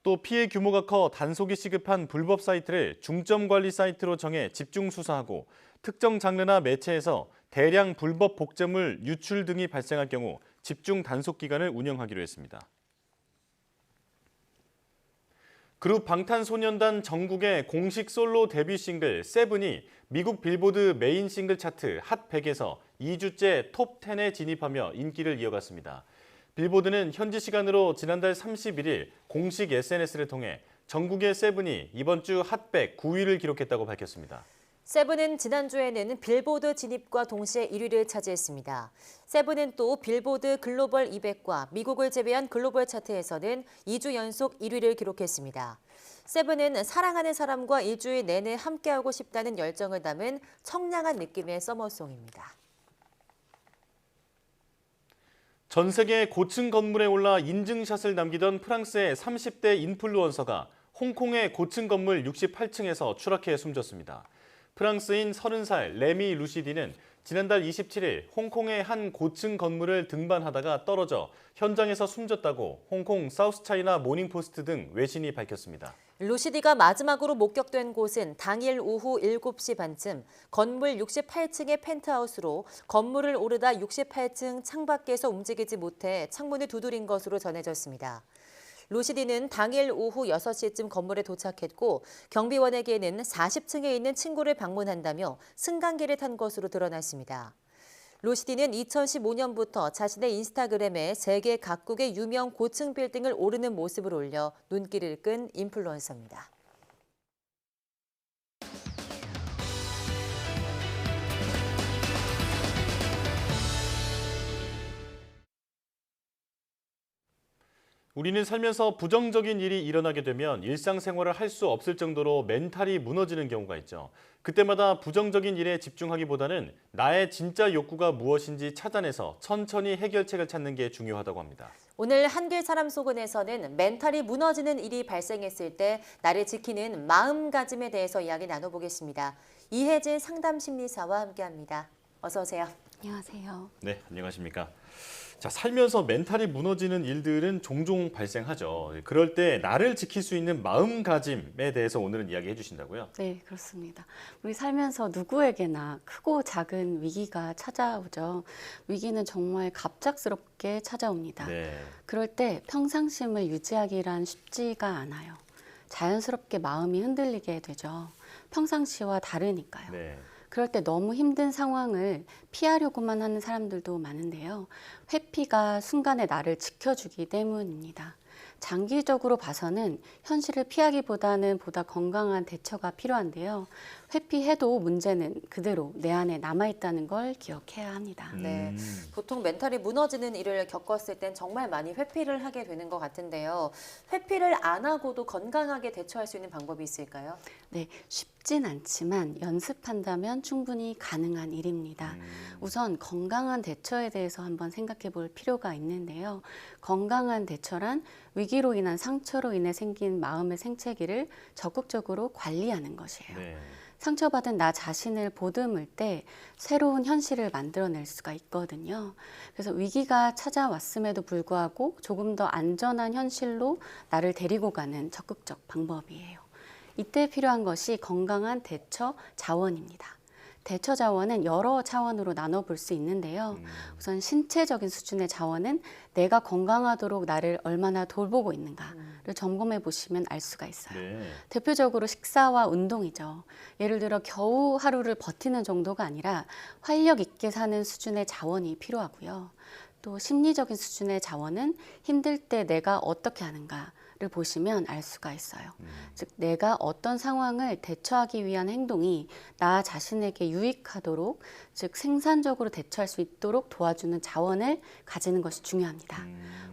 또 피해 규모가 커 단속이 시급한 불법 사이트를 중점 관리 사이트로 정해 집중 수사하고 특정 장르나 매체에서 대량 불법 복제물 유출 등이 발생할 경우 집중 단속 기간을 운영하기로 했습니다. 그룹 방탄소년단 정국의 공식 솔로 데뷔 싱글 세븐이 미국 빌보드 메인 싱글 차트 핫 100에서 2주째 톱 10에 진입하며 인기를 이어갔습니다. 빌보드는 현지 시간으로 지난달 31일 공식 SNS를 통해 정국의 세븐이 이번 주 핫 100 9위를 기록했다고 밝혔습니다. 세븐은 지난주에는 빌보드 진입과 동시에 1위를 차지했습니다. 세븐은 또 빌보드 글로벌 200과 미국을 제외한 글로벌 차트에서는 2주 연속 1위를 기록했습니다. 세븐은 사랑하는 사람과 일주일 내내 함께하고 싶다는 열정을 담은 청량한 느낌의 서머송입니다. 전 세계 고층 건물에 올라 인증샷을 남기던 프랑스의 30대 인플루언서가 홍콩의 고층 건물 68층에서 추락해 숨졌습니다. 프랑스인 30살 레미 루시디는 지난달 27일 홍콩의 한 고층 건물을 등반하다가 떨어져 현장에서 숨졌다고 홍콩 사우스차이나 모닝포스트 등 외신이 밝혔습니다. 루시디가 마지막으로 목격된 곳은 당일 오후 7시 반쯤 건물 68층의 펜트하우스로 건물을 오르다 68층 창밖에서 움직이지 못해 창문을 두드린 것으로 전해졌습니다. 루시디는 당일 오후 6시쯤 건물에 도착했고 경비원에게는 40층에 있는 친구를 방문한다며 승강기를 탄 것으로 드러났습니다. 루시디는 2015년부터 자신의 인스타그램에 세계 각국의 유명 고층 빌딩을 오르는 모습을 올려 눈길을 끈 인플루언서입니다. 우리는 살면서 부정적인 일이 일어나게 되면 일상생활을 할 수 없을 정도로 멘탈이 무너지는 경우가 있죠. 그때마다 부정적인 일에 집중하기보다는 나의 진짜 욕구가 무엇인지 찾아내서 천천히 해결책을 찾는 게 중요하다고 합니다. 오늘 한길 사람 속은에서는 멘탈이 무너지는 일이 발생했을 때 나를 지키는 마음가짐에 대해서 이야기 나눠보겠습니다. 이혜진 상담심리사와 함께합니다. 어서 오세요. 안녕하세요. 네, 안녕하십니까. 자, 살면서 멘탈이 무너지는 일들은 종종 발생하죠. 그럴 때 나를 지킬 수 있는 마음가짐에 대해서 오늘은 이야기해 주신다고요? 네, 그렇습니다. 우리 살면서 누구에게나 크고 작은 위기가 찾아오죠. 위기는 정말 갑작스럽게 찾아옵니다. 네. 그럴 때 평상심을 유지하기란 쉽지가 않아요. 자연스럽게 마음이 흔들리게 되죠. 평상시와 다르니까요. 네. 그럴 때 너무 힘든 상황을 피하려고만 하는 사람들도 많은데요. 회피가 순간에 나를 지켜주기 때문입니다. 장기적으로 봐서는 현실을 피하기보다는 보다 건강한 대처가 필요한데요. 회피해도 문제는 그대로 내 안에 남아있다는 걸 기억해야 합니다. 네, 보통 멘탈이 무너지는 일을 겪었을 땐 정말 많이 회피를 하게 되는 것 같은데요. 회피를 안 하고도 건강하게 대처할 수 있는 방법이 있을까요? 네, 쉽진 않지만 연습한다면 충분히 가능한 일입니다. 우선 건강한 대처에 대해서 한번 생각해 볼 필요가 있는데요. 건강한 대처란 위기로 인한 상처로 인해 생긴 마음의 생채기를 적극적으로 관리하는 것이에요. 네. 상처받은 나 자신을 보듬을 때 새로운 현실을 만들어낼 수가 있거든요. 그래서 위기가 찾아왔음에도 불구하고 조금 더 안전한 현실로 나를 데리고 가는 적극적 방법이에요. 이때 필요한 것이 건강한 대처 자원입니다. 대처 자원은 여러 차원으로 나눠볼 수 있는데요. 우선 신체적인 수준의 자원은 내가 건강하도록 나를 얼마나 돌보고 있는가를 점검해 보시면 알 수가 있어요. 네. 대표적으로 식사와 운동이죠. 예를 들어 겨우 하루를 버티는 정도가 아니라 활력 있게 사는 수준의 자원이 필요하고요. 또 심리적인 수준의 자원은 힘들 때 내가 어떻게 하는가 를 보시면 알 수가 있어요. 즉 내가 어떤 상황을 대처하기 위한 행동이 나 자신에게 유익하도록, 즉 생산적으로 대처할 수 있도록 도와주는 자원을 가지는 것이 중요합니다.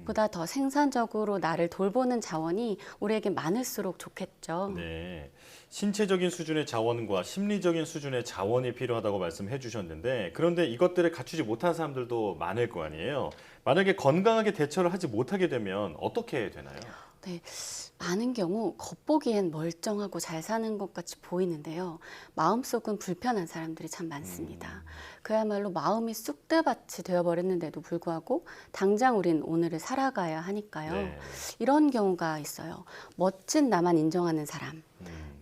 보다 더 생산적으로 나를 돌보는 자원이 우리에게 많을수록 좋겠죠. 네. 신체적인 수준의 자원과 심리적인 수준의 자원이 필요하다고 말씀해 주셨는데, 그런데 이것들을 갖추지 못한 사람들도 많을 거 아니에요. 만약에 건강하게 대처를 하지 못하게 되면 어떻게 되나요? 네, 많은 경우 겉보기엔 멀쩡하고 잘 사는 것 같이 보이는데요. 마음속은 불편한 사람들이 참 많습니다. 그야말로 마음이 쑥대밭이 되어버렸는데도 불구하고 당장 우린 오늘을 살아가야 하니까요. 네. 이런 경우가 있어요. 멋진 나만 인정하는 사람.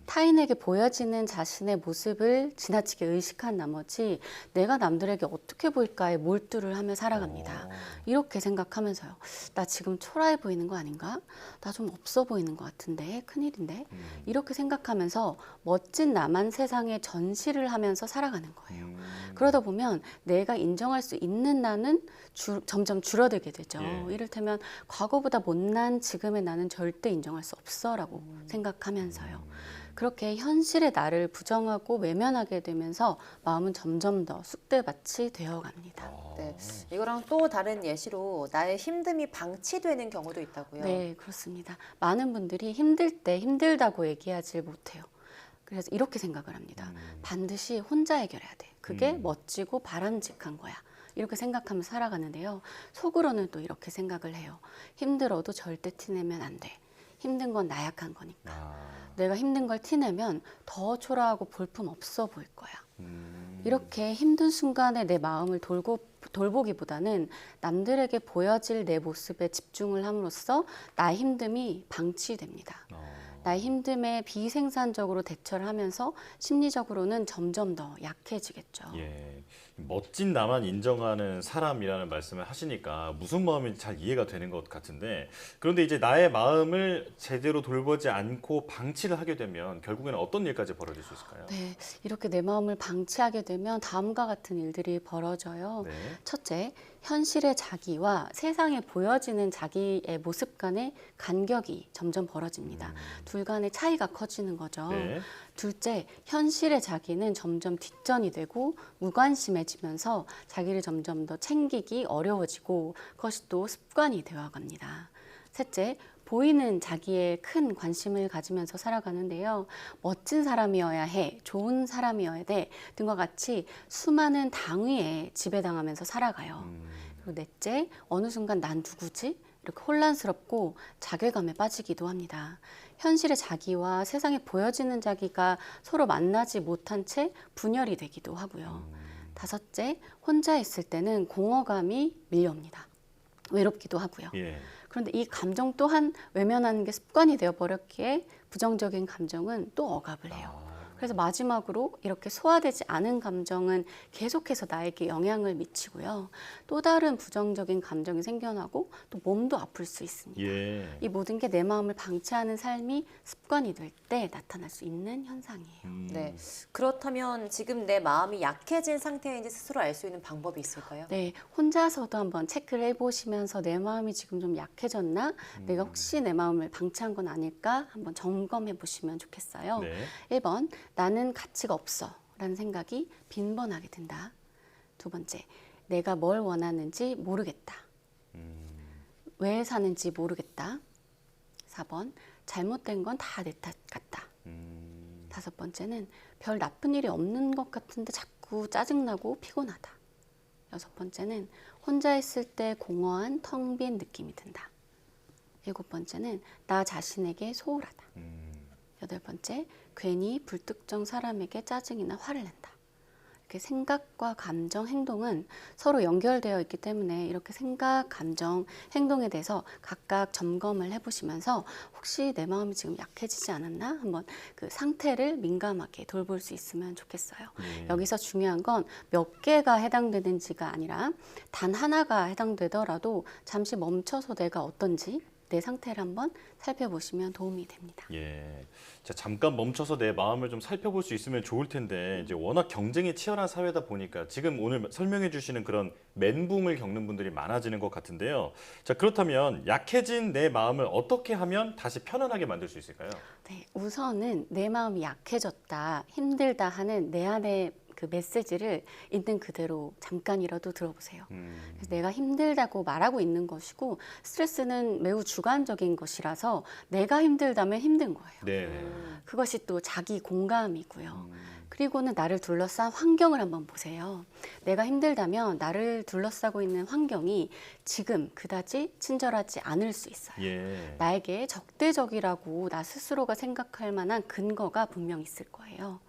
타인에게 보여지는 자신의 모습을 지나치게 의식한 나머지 내가 남들에게 어떻게 보일까에 몰두를 하며 살아갑니다. 이렇게 생각하면서요. 나 지금 초라해 보이는 거 아닌가? 나 좀 없어 보이는 것 같은데? 큰일인데? 이렇게 생각하면서 멋진 나만 세상에 전시를 하면서 살아가는 거예요. 그러다 보면 내가 인정할 수 있는 나는 점점 줄어들게 되죠. 예. 이를테면 과거보다 못난 지금의 나는 절대 인정할 수 없어라고 생각하면서요. 그렇게 현실의 나를 부정하고 외면하게 되면서 마음은 점점 더 쑥대밭이 되어갑니다. 네, 이거랑 또 다른 예시로 나의 힘듦이 방치되는 경우도 있다고요? 네, 그렇습니다. 많은 분들이 힘들 때 힘들다고 얘기하지 못해요. 그래서 이렇게 생각을 합니다. 반드시 혼자 해결해야 돼. 그게 멋지고 바람직한 거야. 이렇게 생각하면서 살아가는데요. 속으로는 또 이렇게 생각을 해요. 힘들어도 절대 티내면 안 돼. 힘든 건 나약한 거니까. 내가 힘든 걸 티내면 더 초라하고 볼품 없어 보일 거야. 이렇게 힘든 순간에 내 마음을 돌보기보다는 남들에게 보여질 내 모습에 집중을 함으로써 나의 힘듦이 방치됩니다. 나의 힘듦에 비생산적으로 대처를 하면서 심리적으로는 점점 더 약해지겠죠. 예, 멋진 나만 인정하는 사람이라는 말씀을 하시니까 무슨 마음인지 잘 이해가 되는 것 같은데, 그런데 이제 나의 마음을 제대로 돌보지 않고 방치를 하게 되면 결국에는 어떤 일까지 벌어질 수 있을까요? 네, 이렇게 내 마음을 방치하게 되면 다음과 같은 일들이 벌어져요. 네. 첫째, 현실의 자기와 세상에 보여지는 자기의 모습 간의 간격이 점점 벌어집니다. 둘 간의 차이가 커지는 거죠. 네. 둘째, 현실의 자기는 점점 뒷전이 되고 무관심해지면서 자기를 점점 더 챙기기 어려워지고 그것이 또 습관이 되어갑니다. 셋째, 보이는 자기에 큰 관심을 가지면서 살아가는데요. 멋진 사람이어야 해, 좋은 사람이어야 돼 등과 같이 수많은 당위에 지배당하면서 살아가요. 그리고 넷째, 어느 순간 난 누구지? 이렇게 혼란스럽고 자괴감에 빠지기도 합니다. 현실의 자기와 세상에 보여지는 자기가 서로 만나지 못한 채 분열이 되기도 하고요. 다섯째, 혼자 있을 때는 공허감이 밀려옵니다. 외롭기도 하고요. 예. 그런데 이 감정 또한 외면하는 게 습관이 되어버렸기에 부정적인 감정은 또 억압을 해요. 그래서 마지막으로 이렇게 소화되지 않은 감정은 계속해서 나에게 영향을 미치고요. 또 다른 부정적인 감정이 생겨나고 또 몸도 아플 수 있습니다. 예. 이 모든 게 내 마음을 방치하는 삶이 습관이 될 때 나타날 수 있는 현상이에요. 네. 그렇다면 지금 내 마음이 약해진 상태인지 스스로 알 수 있는 방법이 있을까요? 네, 혼자서도 한번 체크를 해보시면서 내 마음이 지금 좀 약해졌나? 내가 혹시 내 마음을 방치한 건 아닐까? 한번 점검해 보시면 좋겠어요. 네. 1번, 나는 가치가 없어 라는 생각이 빈번하게 든다. 두 번째, 내가 뭘 원하는지 모르겠다. 왜 사는지 모르겠다. 4번, 잘못된 건 다 내 탓 같다. 다섯 번째는 별 나쁜 일이 없는 것 같은데 자꾸 짜증나고 피곤하다. 여섯 번째는 혼자 있을 때 공허한 텅 빈 느낌이 든다. 일곱 번째는 나 자신에게 소홀하다. 여덟 번째, 괜히 불특정 사람에게 짜증이나 화를 낸다. 이렇게 생각과 감정, 행동은 서로 연결되어 있기 때문에 이렇게 생각, 감정, 행동에 대해서 각각 점검을 해보시면서 혹시 내 마음이 지금 약해지지 않았나? 한번 그 상태를 민감하게 돌볼 수 있으면 좋겠어요. 여기서 중요한 건 몇 개가 해당되는지가 아니라 단 하나가 해당되더라도 잠시 멈춰서 내가 어떤지 내 상태를 한번 살펴보시면 도움이 됩니다. 예. 자, 잠깐 멈춰서 내 마음을 좀 살펴볼 수 있으면 좋을 텐데 이제 워낙 경쟁이 치열한 사회다 보니까 지금 오늘 설명해 주시는 그런 멘붕을 겪는 분들이 많아지는 것 같은데요. 자, 그렇다면 약해진 내 마음을 어떻게 하면 다시 편안하게 만들 수 있을까요? 네, 우선은 내 마음이 약해졌다, 힘들다 하는 내 안에 그 메시지를 있는 그대로 잠깐이라도 들어보세요. 그래서 내가 힘들다고 말하고 있는 것이고 스트레스는 매우 주관적인 것이라서 내가 힘들다면 힘든 거예요. 네. 그것이 또 자기 공감이고요. 그리고는 나를 둘러싼 환경을 한번 보세요. 내가 힘들다면 나를 둘러싸고 있는 환경이 지금 그다지 친절하지 않을 수 있어요. 예. 나에게 적대적이라고 나 스스로가 생각할 만한 근거가 분명 있을 거예요.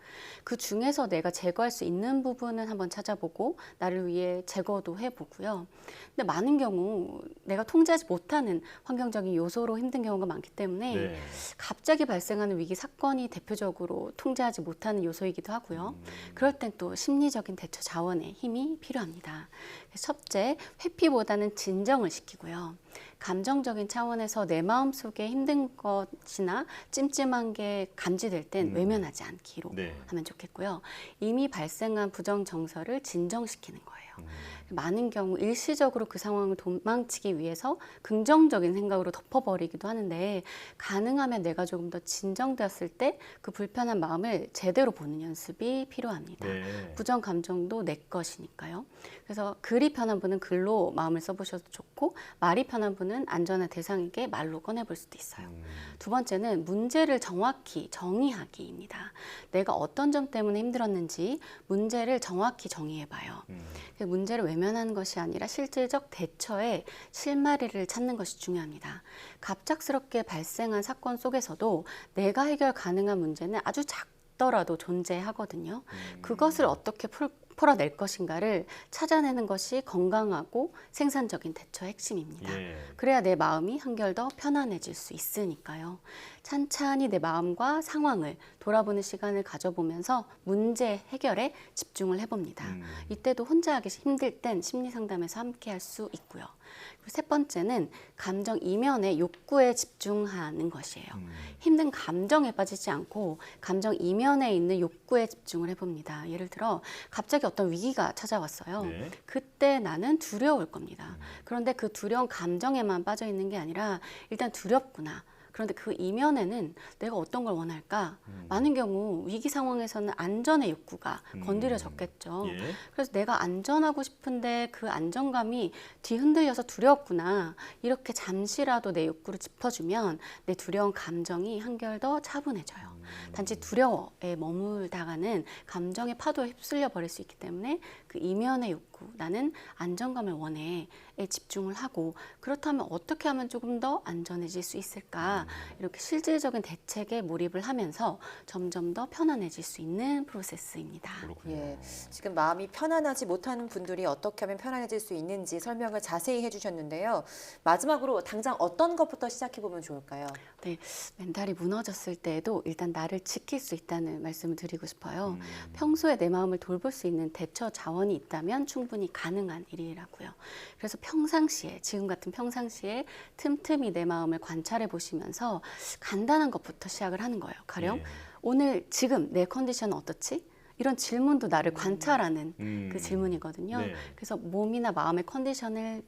그 중에서 내가 제거할 수 있는 부분은 한번 찾아보고 나를 위해 제거도 해보고요. 근데 많은 경우 내가 통제하지 못하는 환경적인 요소로 힘든 경우가 많기 때문에 네. 갑자기 발생하는 위기 사건이 대표적으로 통제하지 못하는 요소이기도 하고요. 그럴 땐 또 심리적인 대처 자원의 힘이 필요합니다. 첫째, 회피보다는 진정을 시키고요. 감정적인 차원에서 내 마음속에 힘든 것이나 찜찜한 게 감지될 땐 외면하지 않기로 네. 하면 좋겠고요. 이미 발생한 부정 정서를 진정시키는 거예요. 많은 경우 일시적으로 그 상황을 도망치기 위해서 긍정적인 생각으로 덮어버리기도 하는데 가능하면 내가 조금 더 진정되었을 때 그 불편한 마음을 제대로 보는 연습이 필요합니다. 네. 부정 감정도 내 것이니까요. 그래서 글이 편한 분은 글로 마음을 써보셔도 좋고 말이 편한 분은 또는 안전한 대상에게 말로 꺼내볼 수도 있어요. 두 번째는 문제를 정확히 정의하기입니다. 내가 어떤 점 때문에 힘들었는지 문제를 정확히 정의해봐요. 문제를 외면하는 것이 아니라 실질적 대처의 실마리를 찾는 것이 중요합니다. 갑작스럽게 발생한 사건 속에서도 내가 해결 가능한 문제는 아주 작더라도 존재하거든요. 그것을 어떻게 풀어낼 것인가를 찾아내는 것이 건강하고 생산적인 대처의 핵심입니다. 그래야 내 마음이 한결 더 편안해질 수 있으니까요. 찬찬히 내 마음과 상황을 돌아보는 시간을 가져보면서 문제 해결에 집중을 해봅니다. 이때도 혼자 하기 힘들 땐 심리상담에서 함께 할 수 있고요. 그리고 세 번째는 감정 이면의 욕구에 집중하는 것이에요. 힘든 감정에 빠지지 않고 감정 이면에 있는 욕구에 집중을 해봅니다. 예를 들어 갑자기 어떤 위기가 찾아왔어요. 그때 나는 두려울 겁니다. 그런데 그 두려운 감정에만 빠져 있는 게 아니라 일단 두렵구나. 그런데 그 이면에는 내가 어떤 걸 원할까? 많은 경우 위기 상황에서는 안전의 욕구가 건드려졌겠죠. 그래서 내가 안전하고 싶은데 그 안정감이 뒤흔들려서 두렵구나. 이렇게 잠시라도 내 욕구를 짚어주면 내 두려운 감정이 한결 더 차분해져요. 단지 두려워에 머물다가는 감정의 파도에 휩쓸려 버릴 수 있기 때문에 그 이면의 욕구, 나는 안정감을 원해에 집중을 하고, 그렇다면 어떻게 하면 조금 더 안전해질 수 있을까? 이렇게 실질적인 대책에 몰입을 하면서 점점 더 편안해질 수 있는 프로세스입니다. 예, 지금 마음이 편안하지 못하는 분들이 어떻게 하면 편안해질 수 있는지 설명을 자세히 해주셨는데요. 마지막으로 당장 어떤 것부터 시작해보면 좋을까요? 네, 멘탈이 무너졌을 때에도 일단 나를 지킬 수 있다는 말씀을 드리고 싶어요. 평소에 내 마음을 돌볼 수 있는 대처 자원이 있다면 충분히 가능한 일이라고요. 그래서 평상시에, 지금 같은 평상시에 틈틈이 내 마음을 관찰해 보시면서 간단한 것부터 시작을 하는 거예요. 가령 오늘 지금 내 컨디션은 어떻지? 이런 질문도 나를 관찰하는 그 질문이거든요. 그래서 몸이나 마음의 컨디션을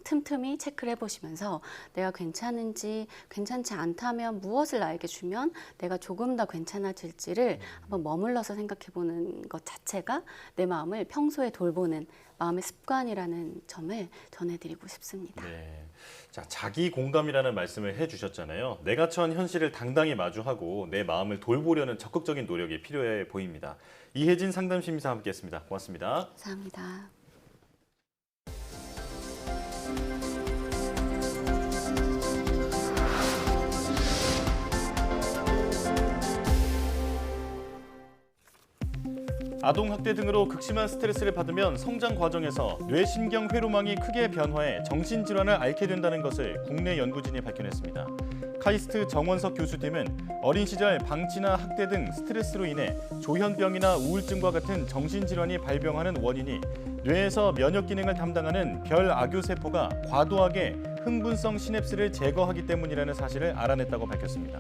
틈틈이 체크를 해보시면서 내가 괜찮은지, 괜찮지 않다면 무엇을 나에게 주면 내가 조금 더 괜찮아질지를 한번 머물러서 생각해보는 것 자체가 내 마음을 평소에 돌보는 마음의 습관이라는 점을 전해드리고 싶습니다. 자, 자기 공감이라는 말씀을 해주셨잖아요. 내가 처한 현실을 당당히 마주하고 내 마음을 돌보려는 적극적인 노력이 필요해 보입니다. 이혜진 상담심리사 함께했습니다. 고맙습니다. 감사합니다. 아동학대 등으로 극심한 스트레스를 받으면 성장 과정에서 뇌신경 회로망이 크게 변화해 정신질환을 앓게 된다는 것을 국내 연구진이 밝혀냈습니다. 카이스트 정원석 교수팀은 어린 시절 방치나 학대 등 스트레스로 인해 조현병이나 우울증과 같은 정신질환이 발병하는 원인이 뇌에서 면역 기능을 담당하는 별악교세포가 과도하게 흥분성 시냅스를 제거하기 때문이라는 사실을 알아냈다고 밝혔습니다.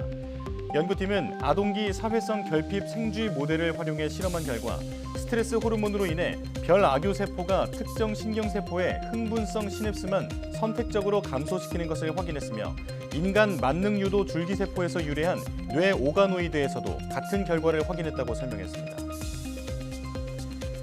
연구팀은 아동기 사회성 결핍 생쥐 모델을 활용해 실험한 결과 스트레스 호르몬으로 인해 별악교세포가 특정 신경세포의 흥분성 시냅스만 선택적으로 감소시키는 것을 확인했으며 인간 만능유도 줄기세포에서 유래한 뇌 오가노이드에서도 같은 결과를 확인했다고 설명했습니다.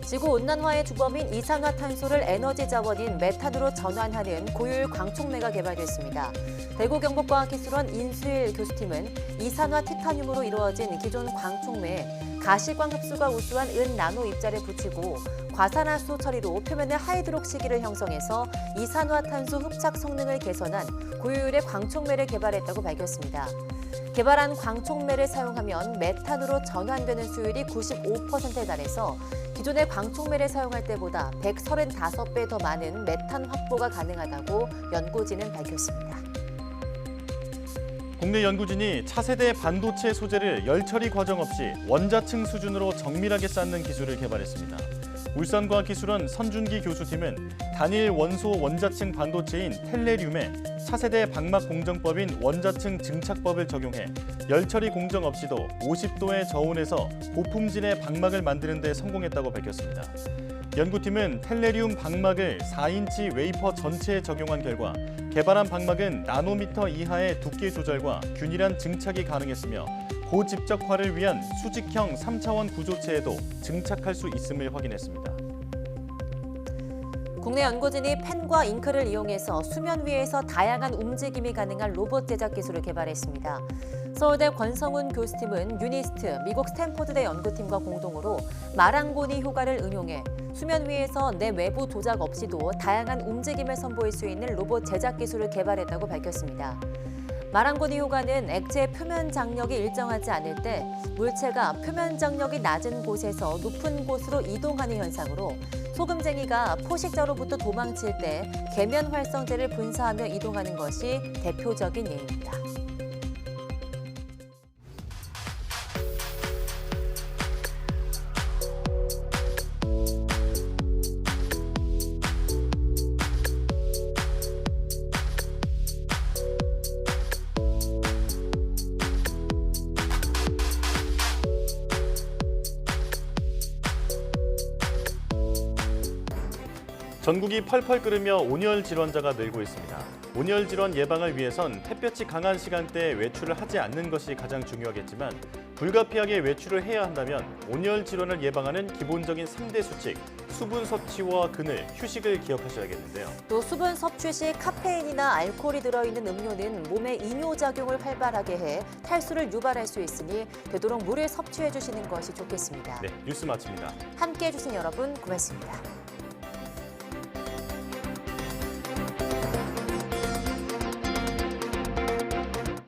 지구온난화의 주범인 이산화탄소를 에너지 자원인 메탄으로 전환하는 고효율 광촉매가 개발됐습니다. 대구경북과학기술원 인수일 교수팀은 이산화 티타늄으로 이루어진 기존 광촉매에 가시광 흡수가 우수한 은나노 입자를 붙이고 과산화수 처리로 표면에 하이드록시기를 형성해서 이산화탄소 흡착 성능을 개선한 고효율의 광촉매를 개발했다고 밝혔습니다. 개발한 광촉매를 사용하면 메탄으로 전환되는 수율이 95%에 달해서 기존의 광촉매를 사용할 때보다 135배 더 많은 메탄 확보가 가능하다고 연구진은 밝혔습니다. 국내 연구진이 차세대 반도체 소재를 열처리 과정 없이 원자층 수준으로 정밀하게 쌓는 기술을 개발했습니다. 울산과학기술원 선준기 교수팀은 단일 원소 원자층 반도체인 텔레륨에 차세대 방막 공정법인 원자층 증착법을 적용해 열처리 공정 없이도 50도의 저온에서 고품질의 방막을 만드는 데 성공했다고 밝혔습니다. 연구팀은 텔레륨 방막을 4인치 웨이퍼 전체에 적용한 결과 개발한 방막은 나노미터 이하의 두께 조절과 균일한 증착이 가능했으며 고집적화를 위한 수직형 3차원 구조체에도 증착할 수 있음을 확인했습니다. 국내 연구진이 펜과 잉크를 이용해서 수면 위에서 다양한 움직임이 가능한 로봇 제작 기술을 개발했습니다. 서울대 권성훈 교수팀은 유니스트, 미국 스탠포드대 연구팀과 공동으로 마랑고니 효과를 응용해 수면 위에서 내 외부 조작 없이도 다양한 움직임을 선보일 수 있는 로봇 제작 기술을 개발했다고 밝혔습니다. 마랑고니 효과는 액체의 표면 장력이 일정하지 않을 때 물체가 표면 장력이 낮은 곳에서 높은 곳으로 이동하는 현상으로 소금쟁이가 포식자로부터 도망칠 때 계면 활성제를 분사하며 이동하는 것이 대표적인 예입니다. 전국이 펄펄 끓으며 온열 질환자가 늘고 있습니다. 온열 질환 예방을 위해선 햇볕이 강한 시간대에 외출을 하지 않는 것이 가장 중요하겠지만 불가피하게 외출을 해야 한다면 온열 질환을 예방하는 기본적인 3대 수칙, 수분 섭취와 그늘, 휴식을 기억하셔야겠는데요. 또 수분 섭취 시 카페인이나 알코올이 들어있는 음료는 몸에 이뇨작용을 활발하게 해 탈수를 유발할 수 있으니 되도록 물을 섭취해 주시는 것이 좋겠습니다. 네, 뉴스 마칩니다. 함께해 주신 여러분 고맙습니다.